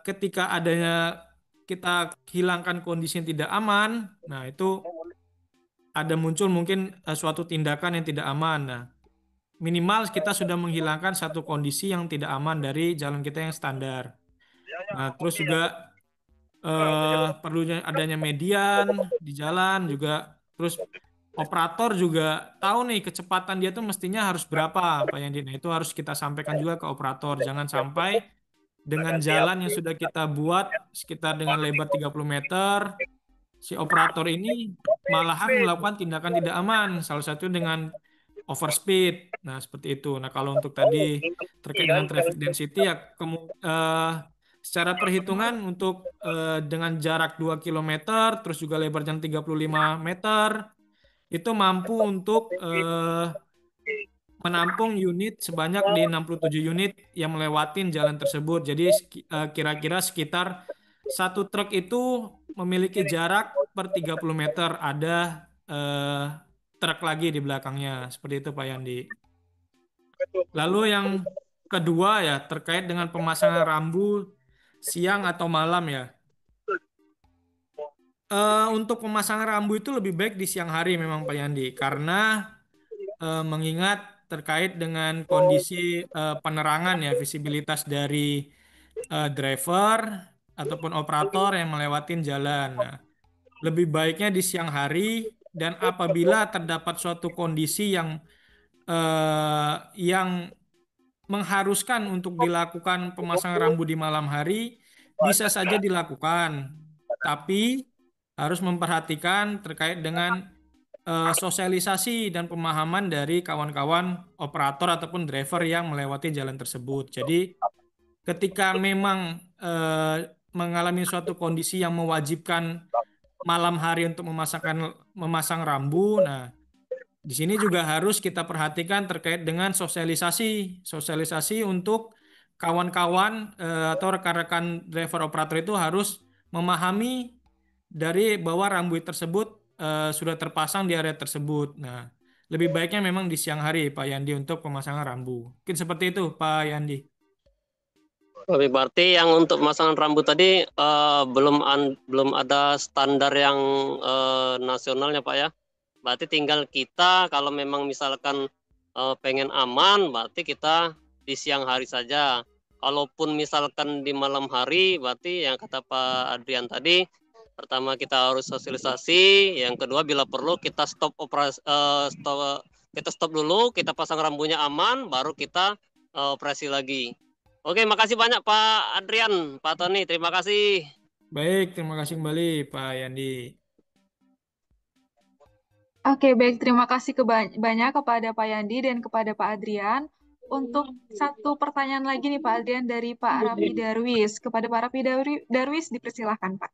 ketika adanya kita hilangkan kondisi yang tidak aman, nah itu ada muncul mungkin suatu tindakan yang tidak aman. Nah, minimal kita sudah menghilangkan satu kondisi yang tidak aman dari jalan kita yang standar. Nah, terus juga perlunya adanya median di jalan juga, terus operator juga tahu nih kecepatan dia tuh mestinya harus berapa, Pak Yandi. Nah, itu harus kita sampaikan juga ke operator. Jangan sampai dengan jalan yang sudah kita buat sekitar dengan lebar 30 meter, si operator ini malahan melakukan tindakan tidak aman, salah satu dengan overspeed. Nah, seperti itu. Nah, kalau untuk tadi terkait dengan traffic density ya secara perhitungan untuk dengan jarak 2 km terus juga lebar jalan 35 meter itu mampu untuk menampung unit sebanyak di 67 unit yang melewatin jalan tersebut. Jadi kira-kira sekitar satu truk itu memiliki jarak per 30 meter ada eh, truk lagi di belakangnya. Seperti itu Pak Yandi. Lalu yang kedua ya terkait dengan pemasangan rambu siang atau malam ya. Untuk pemasangan rambu itu lebih baik di siang hari memang Pak Yandi karena mengingat terkait dengan kondisi penerangan ya visibilitas dari driver ataupun operator yang melewatin jalan. Nah, lebih baiknya di siang hari dan apabila terdapat suatu kondisi yang mengharuskan untuk dilakukan pemasangan rambu di malam hari bisa saja dilakukan, tapi harus memperhatikan terkait dengan sosialisasi dan pemahaman dari kawan-kawan operator ataupun driver yang melewati jalan tersebut. Jadi ketika memang mengalami suatu kondisi yang mewajibkan malam hari untuk memasang rambu, nah di sini juga harus kita perhatikan terkait dengan sosialisasi untuk kawan-kawan atau rekan-rekan driver operator itu harus memahami dari bahwa rambu tersebut sudah terpasang di area tersebut. Nah, lebih baiknya memang di siang hari, Pak Yandi, untuk pemasangan rambu. Mungkin seperti itu, Pak Yandi. Berarti yang untuk pemasangan rambu tadi belum ada standar yang nasionalnya, Pak ya. Berarti tinggal kita kalau memang misalkan pengen aman, berarti kita di siang hari saja. Kalaupun misalkan di malam hari, berarti yang kata Pak Adrian tadi, pertama kita harus sosialisasi, yang kedua bila perlu kita stop dulu, kita pasang rambunya aman, baru kita operasi lagi. Oke, makasih banyak Pak Adrian, Pak Tony, terima kasih. Baik, terima kasih kembali Pak Yandi. Oke, baik. Terima kasih banyak kepada Pak Yandi dan kepada Pak Adrian. Untuk satu pertanyaan lagi nih Pak Adrian dari Pak Rafi Darwis. Kepada Pak Rafi Darwis dipersilahkan Pak.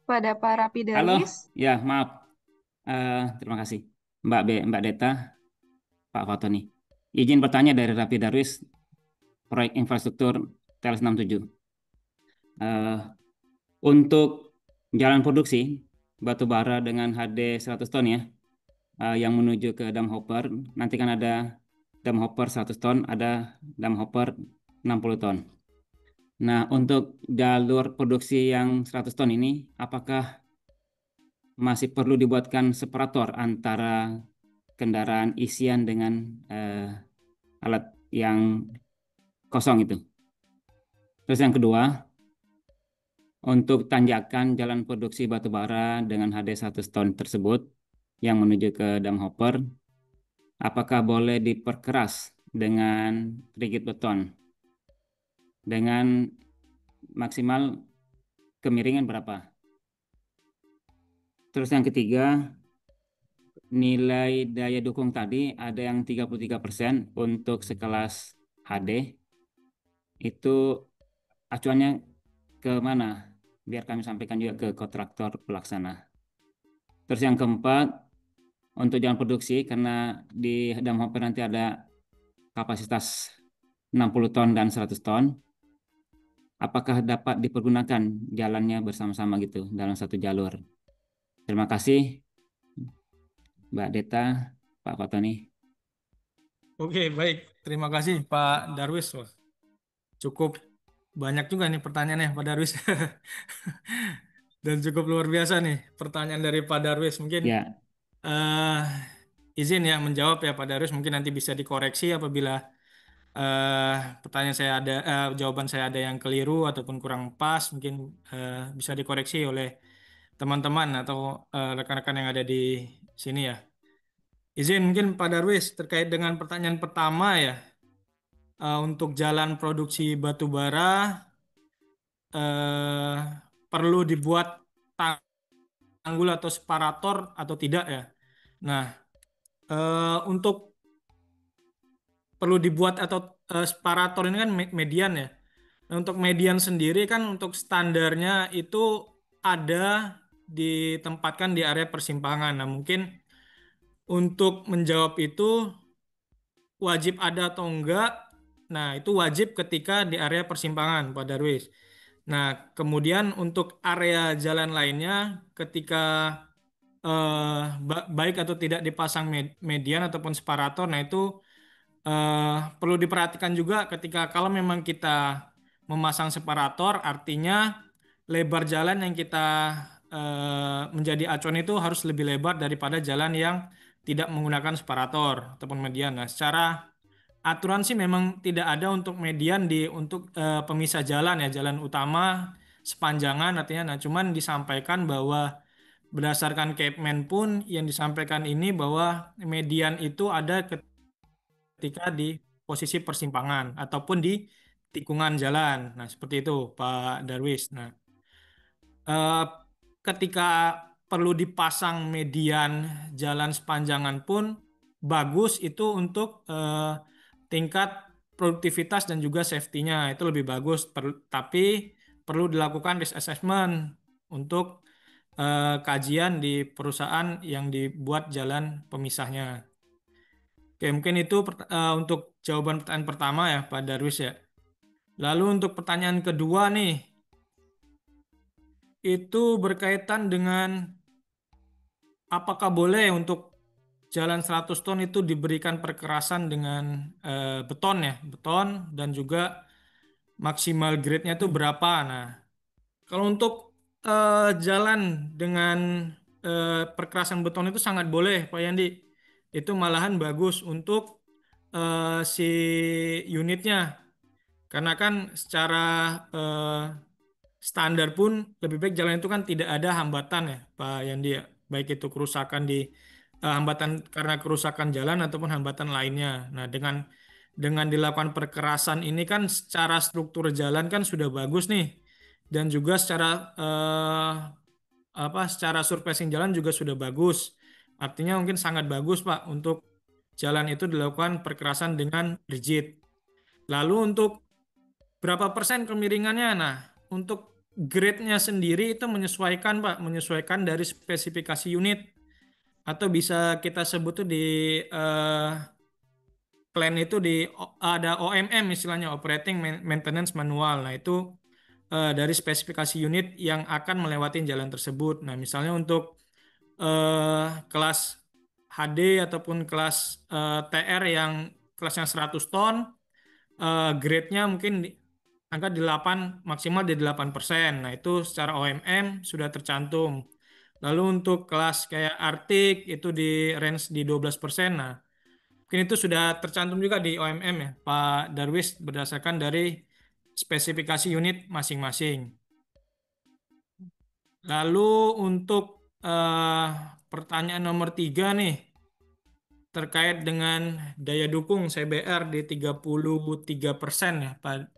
Pada Pak Rafi Halo, Darwis. ya maaf. Terima kasih Mbak Deta, Pak Fatoni. Izin bertanya dari Rafi Darwis, proyek infrastruktur TLS 67. Untuk jalan produksi batu bara dengan HD 100 ton ya, yang menuju ke dam hopper, nanti kan ada dam hopper 100 ton, ada dam hopper 60 ton. Nah, untuk jalur produksi yang 100 ton ini, apakah masih perlu dibuatkan separator antara kendaraan isian dengan alat yang kosong itu? Terus yang kedua, untuk tanjakan jalan produksi batu bara dengan HD 100 ton tersebut yang menuju ke dam hopper, apakah boleh diperkeras dengan rigid beton dengan maksimal kemiringan berapa? Terus yang ketiga, nilai daya dukung tadi ada yang 33% untuk sekelas HD. Itu acuannya ke mana? Biar kami sampaikan juga ke kontraktor pelaksana. Terus yang keempat, untuk jalan produksi, karena di dam hopper nanti ada kapasitas 60 ton dan 100 ton, apakah dapat dipergunakan jalannya bersama-sama gitu dalam satu jalur? Terima kasih Mbak Deta, Pak Fatoni. Oke, baik. Terima kasih Pak Darwis. Wah, cukup banyak juga nih pertanyaannya Pak Darwis. Dan cukup luar biasa nih pertanyaan dari Pak Darwis. Mungkin Ya, izin ya menjawab ya Pak Darwis. Mungkin nanti bisa dikoreksi apabila jawaban saya ada yang keliru ataupun kurang pas. Mungkin bisa dikoreksi oleh teman-teman atau rekan-rekan yang ada di sini ya. Izin mungkin Pak Darwis terkait dengan pertanyaan pertama ya. Untuk jalan produksi batu bara perlu dibuat tanggul atau separator atau tidak ya. Nah, untuk perlu dibuat atau separator ini kan median ya. Nah, untuk median sendiri kan untuk standarnya itu ada ditempatkan di area persimpangan. Nah, mungkin untuk menjawab itu wajib ada atau enggak. Nah, itu wajib ketika di area persimpangan, Pak Darwis. Nah, kemudian untuk area jalan lainnya ketika baik atau tidak dipasang median ataupun separator, nah itu perlu diperhatikan juga ketika kalau memang kita memasang separator, artinya lebar jalan yang kita menjadi acuan itu harus lebih lebar daripada jalan yang tidak menggunakan separator ataupun median. Nah, secara aturan sih memang tidak ada untuk median untuk pemisah jalan ya, jalan utama sepanjangan artinya. Nah, cuman disampaikan bahwa berdasarkan Kepmen pun yang disampaikan ini bahwa median itu ada ketika di posisi persimpangan ataupun di tikungan jalan. Nah, seperti itu Pak Darwis. Nah, eh, ketika perlu dipasang median jalan sepanjangan pun bagus itu untuk tingkat produktivitas dan juga safety-nya itu lebih bagus. Tapi perlu dilakukan risk assessment untuk kajian di perusahaan yang dibuat jalan pemisahnya. Oke, mungkin itu untuk jawaban pertanyaan pertama ya Pak Darwis ya. Lalu untuk pertanyaan kedua nih, itu berkaitan dengan apakah boleh untuk jalan 100 ton itu diberikan perkerasan dengan beton ya, beton dan juga maksimal grade-nya itu berapa. Nah, kalau untuk jalan dengan perkerasan beton itu sangat boleh Pak Yandi. Itu malahan bagus untuk si unitnya. Karena kan secara eh, standar pun lebih baik jalan itu kan tidak ada hambatan ya Pak Yandi ya. Baik itu kerusakan di hambatan karena kerusakan jalan ataupun hambatan lainnya. Nah, dengan dilakukan perkerasan ini kan secara struktur jalan kan sudah bagus nih. Dan juga secara secara surfacing jalan juga sudah bagus. Artinya mungkin sangat bagus Pak untuk jalan itu dilakukan perkerasan dengan rigid. Lalu untuk berapa persen kemiringannya? Nah, untuk grade-nya sendiri itu menyesuaikan Pak, menyesuaikan dari spesifikasi unit atau bisa kita sebut tuh di plan itu ada OMM istilahnya Operating Maintenance Manual. Nah, itu dari spesifikasi unit yang akan melewati jalan tersebut. Nah, misalnya untuk kelas HD ataupun kelas TR yang kelasnya 100 ton, grade-nya mungkin angka 8, maksimal di 8%. Nah, itu secara OMM sudah tercantum. Lalu untuk kelas kayak Arctic itu di range di 12%. Nah, mungkin itu sudah tercantum juga di OMM ya, Pak Darwis, berdasarkan dari spesifikasi unit masing-masing. Lalu untuk pertanyaan nomor 3 nih, terkait dengan daya dukung CBR di 33% ya, Pak.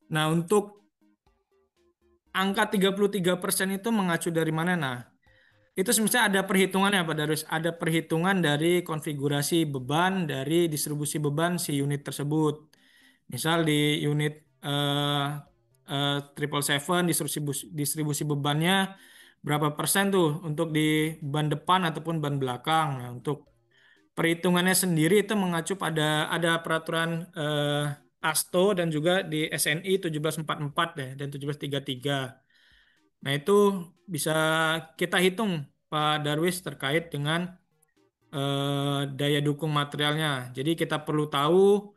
Nah, untuk angka 33% itu mengacu dari mana? Nah, itu sebenarnya ada perhitungannya Pak Darwis. Ada perhitungan dari konfigurasi beban dari distribusi beban si unit tersebut. Misal di unit 777 distribusi bebannya berapa persen tuh untuk di ban depan ataupun ban belakang. Nah, untuk perhitungannya sendiri itu mengacu pada ada peraturan ASTO dan juga di SNI 1744 deh dan 1733. Nah, itu bisa kita hitung Pak Darwis terkait dengan daya dukung materialnya. Jadi kita perlu tahu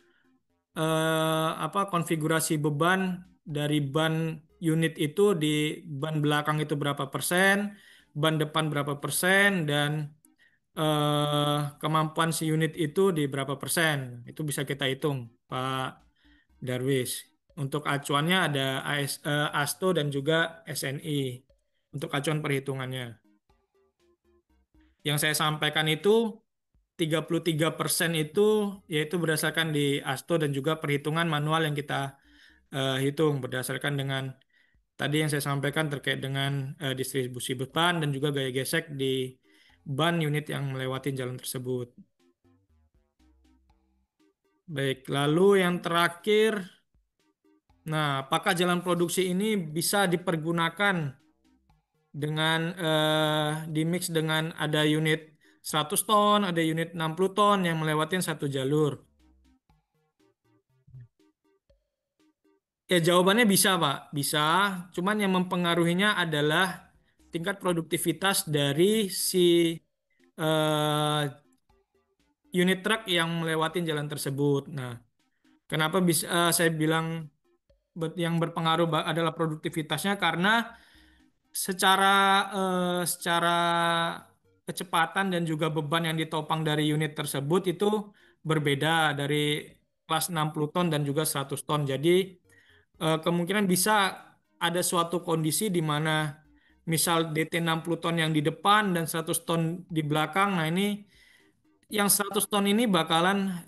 konfigurasi beban dari ban unit itu di ban belakang itu berapa persen, ban depan berapa persen, dan kemampuan si unit itu di berapa persen. Itu bisa kita hitung, Pak Darwis. Untuk acuannya ada ASTO dan juga SNI untuk acuan perhitungannya. Yang saya sampaikan itu 33% itu yaitu berdasarkan di ASTO dan juga perhitungan manual yang kita hitung berdasarkan dengan tadi yang saya sampaikan terkait dengan distribusi beban dan juga gaya gesek di ban unit yang melewati jalan tersebut. Baik, lalu yang terakhir, nah, apakah jalan produksi ini bisa dipergunakan dengan dimix dengan ada unit 100 ton, ada unit 60 ton yang melewati satu jalur? Ya, jawabannya bisa, Pak. Bisa, cuman yang mempengaruhinya adalah tingkat produktivitas dari si unit truk yang melewati jalan tersebut. Nah, kenapa bisa saya bilang yang berpengaruh adalah produktivitasnya karena secara kecepatan dan juga beban yang ditopang dari unit tersebut itu berbeda dari kelas 60 ton dan juga 100 ton. Jadi kemungkinan bisa ada suatu kondisi di mana misal DT 60 ton yang di depan dan 100 ton di belakang. Nah, ini yang 100 ton ini bakalan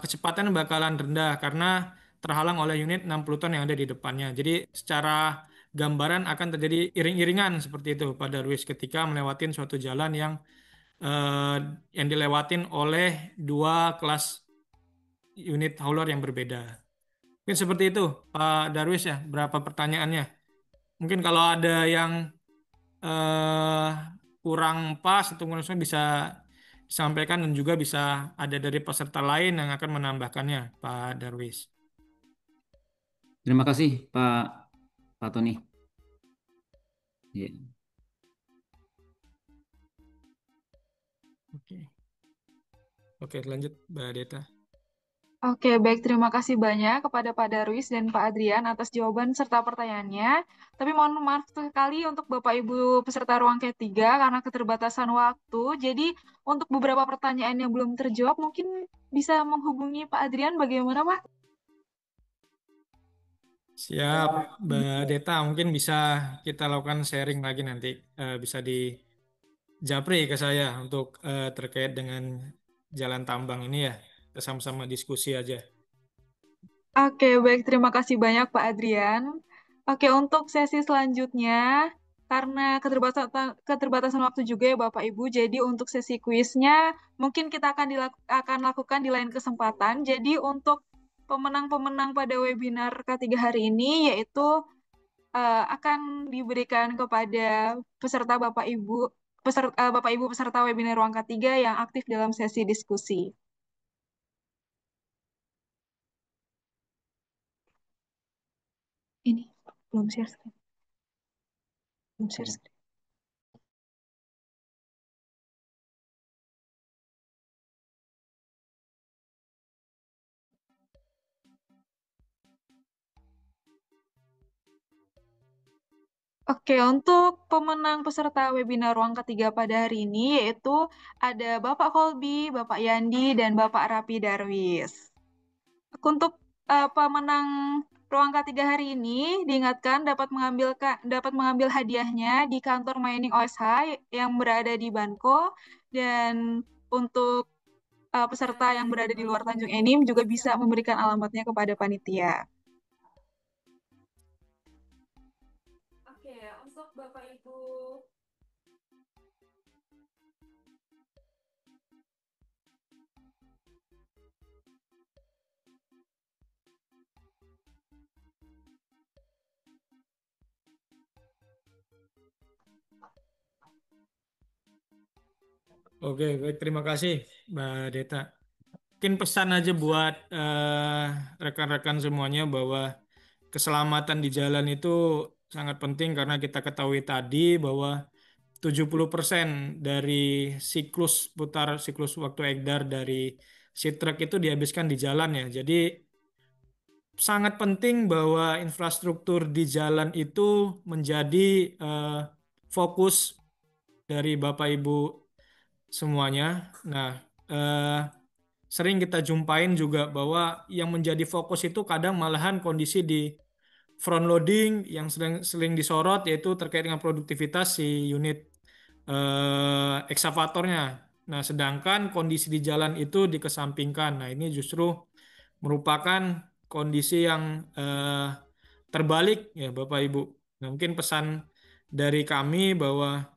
kecepatan bakalan rendah karena terhalang oleh unit 60 ton yang ada di depannya. Jadi secara gambaran akan terjadi iring-iringan seperti itu pada Darwis ketika melewatin suatu jalan eh, yang dilewatin oleh dua kelas unit hauler yang berbeda. Mungkin seperti itu, Pak Darwis ya. Berapa pertanyaannya? Mungkin kalau ada yang eh, kurang pas atau kurang sesuai bisa disampaikan dan juga bisa ada dari peserta lain yang akan menambahkannya, Pak Darwis. Terima kasih Pak Tony. Iya. Oke, oke lanjut, Mbak Deta. Oke, baik. Terima kasih banyak kepada Pak Darwis dan Pak Adrian atas jawaban serta pertanyaannya. Tapi mohon maaf sekali untuk Bapak Ibu peserta ruang ketiga karena keterbatasan waktu. Jadi untuk beberapa pertanyaan yang belum terjawab mungkin bisa menghubungi Pak Adrian. Bagaimana, Pak? Siap, Mbak Deta. Mungkin bisa kita lakukan sharing lagi nanti. Bisa di japri ke saya untuk terkait dengan jalan tambang ini ya. Kita sama-sama diskusi aja. Oke, baik. Terima kasih banyak Pak Adrian. Oke, untuk sesi selanjutnya, karena keterbatasan waktu juga ya Bapak Ibu, jadi untuk sesi kuisnya mungkin kita akan lakukan di lain kesempatan. Jadi untuk pemenang-pemenang pada webinar ketiga hari ini, yaitu akan diberikan kepada peserta Bapak Ibu peserta webinar ruang ketiga yang aktif dalam sesi diskusi. Ini belum share screen. Belum share screen. Oke, untuk pemenang peserta webinar ruang ketiga pada hari ini yaitu ada Bapak Kolbi, Bapak Yandi, dan Bapak Rapi Darwis. Untuk pemenang ruang ketiga hari ini diingatkan dapat mengambil hadiahnya di kantor Mining OSH yang berada di Banko, dan untuk peserta yang berada di luar Tanjung Enim juga bisa memberikan alamatnya kepada panitia. Oke, untuk Bapak Ibu Oke, baik. Terima kasih, Mbak Deta. Mungkin pesan aja buat rekan-rekan semuanya bahwa keselamatan di jalan itu sangat penting karena kita ketahui tadi bahwa 70% dari siklus waktu EGDAR dari si truk itu dihabiskan di jalan ya. Jadi sangat penting bahwa infrastruktur di jalan itu menjadi eh, fokus dari Bapak Ibu semuanya. Nah, sering kita jumpain juga bahwa yang menjadi fokus itu kadang malahan kondisi di front loading yang sering disorot yaitu terkait dengan produktivitas si unit eksavatornya. Nah, sedangkan kondisi di jalan itu dikesampingkan. Nah, ini justru merupakan kondisi yang terbalik ya Bapak Ibu. Nah, mungkin pesan dari kami bahwa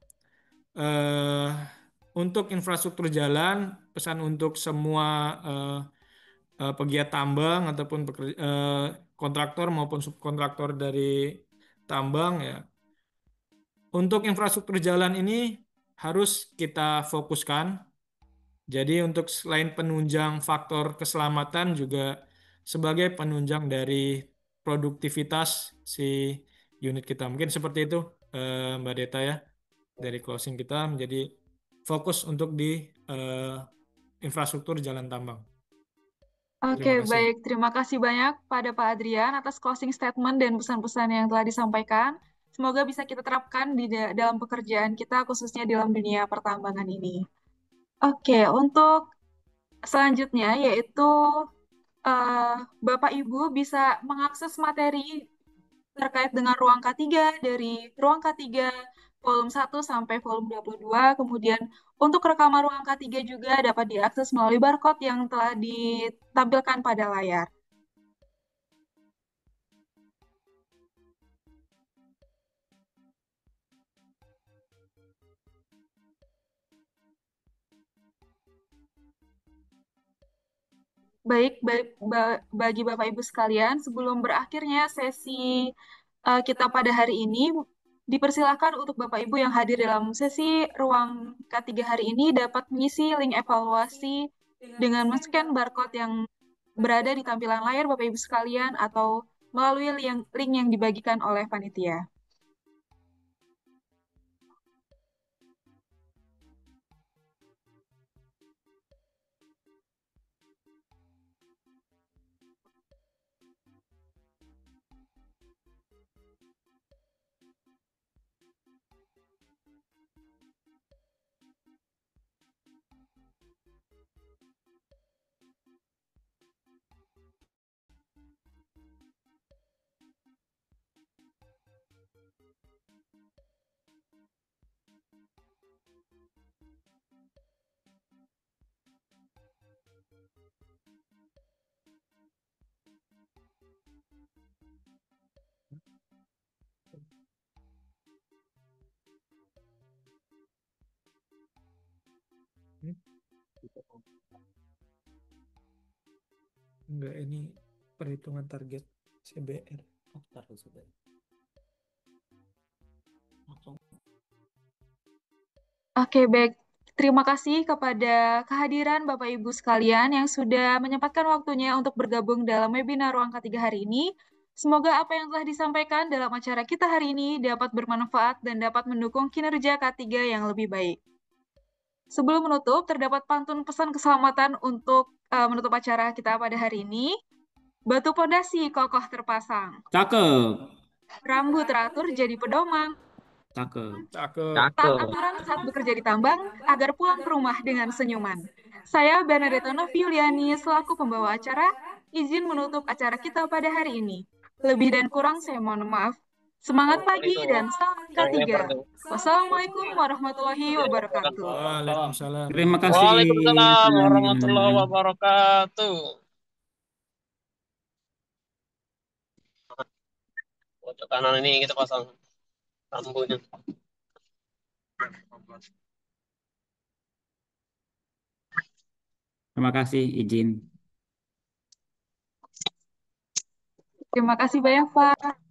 eh, untuk infrastruktur jalan, pesan untuk semua pegiat tambang ataupun kontraktor maupun subkontraktor dari tambang ya. Untuk infrastruktur jalan ini harus kita fokuskan. Jadi untuk selain penunjang faktor keselamatan juga sebagai penunjang dari produktivitas si unit kita. Mungkin seperti itu Mbak Deta ya. Dari closing kita menjadi fokus untuk di infrastruktur jalan tambang. Oke, Terima kasih. baik. Terima kasih banyak pada Pak Adrian atas closing statement dan pesan-pesan yang telah disampaikan. Semoga bisa kita terapkan dalam pekerjaan kita, khususnya dalam dunia pertambangan ini. Oke, untuk selanjutnya yaitu Bapak Ibu bisa mengakses materi terkait dengan ruang K3 dari ruang K3 volume 1 sampai volume 22. Kemudian untuk rekaman ruang K3 juga dapat diakses melalui barcode yang telah ditampilkan pada layar. Baik, bagi Bapak Ibu sekalian, sebelum berakhirnya sesi kita pada hari ini, dipersilakan untuk Bapak Ibu yang hadir dalam sesi ruang K3 hari ini dapat mengisi link evaluasi dengan men-scan barcode yang berada di tampilan layar Bapak Ibu sekalian atau melalui link yang dibagikan oleh panitia. Enggak, ini perhitungan target CBR. Oke, baik. Terima kasih kepada kehadiran Bapak Ibu sekalian yang sudah menyempatkan waktunya untuk bergabung dalam webinar Ruang K3 hari ini. Semoga apa yang telah disampaikan dalam acara kita hari ini dapat bermanfaat dan dapat mendukung kinerja K3 yang lebih baik. Sebelum menutup, terdapat pantun pesan keselamatan untuk menutup acara kita pada hari ini. Batu pondasi kokoh terpasang. Cakep. Rambut teratur jadi pedoman. Cakep. Taat aturan saat bekerja di tambang agar pulang ke rumah dengan senyuman. Saya Bernadetta Novi Yuliani selaku pembawa acara, izin menutup acara kita pada hari ini. Lebih dan kurang saya mohon maaf. Semangat pagi dan salam K3. Wassalamualaikum warahmatullahi wabarakatuh. Waalaikumsalam. Terima kasih. Waalaikumsalam warahmatullahi wabarakatuh. Pojok kanan ini kita pasang rambunya. Terima kasih, izin. Terima kasih banyak, Pak.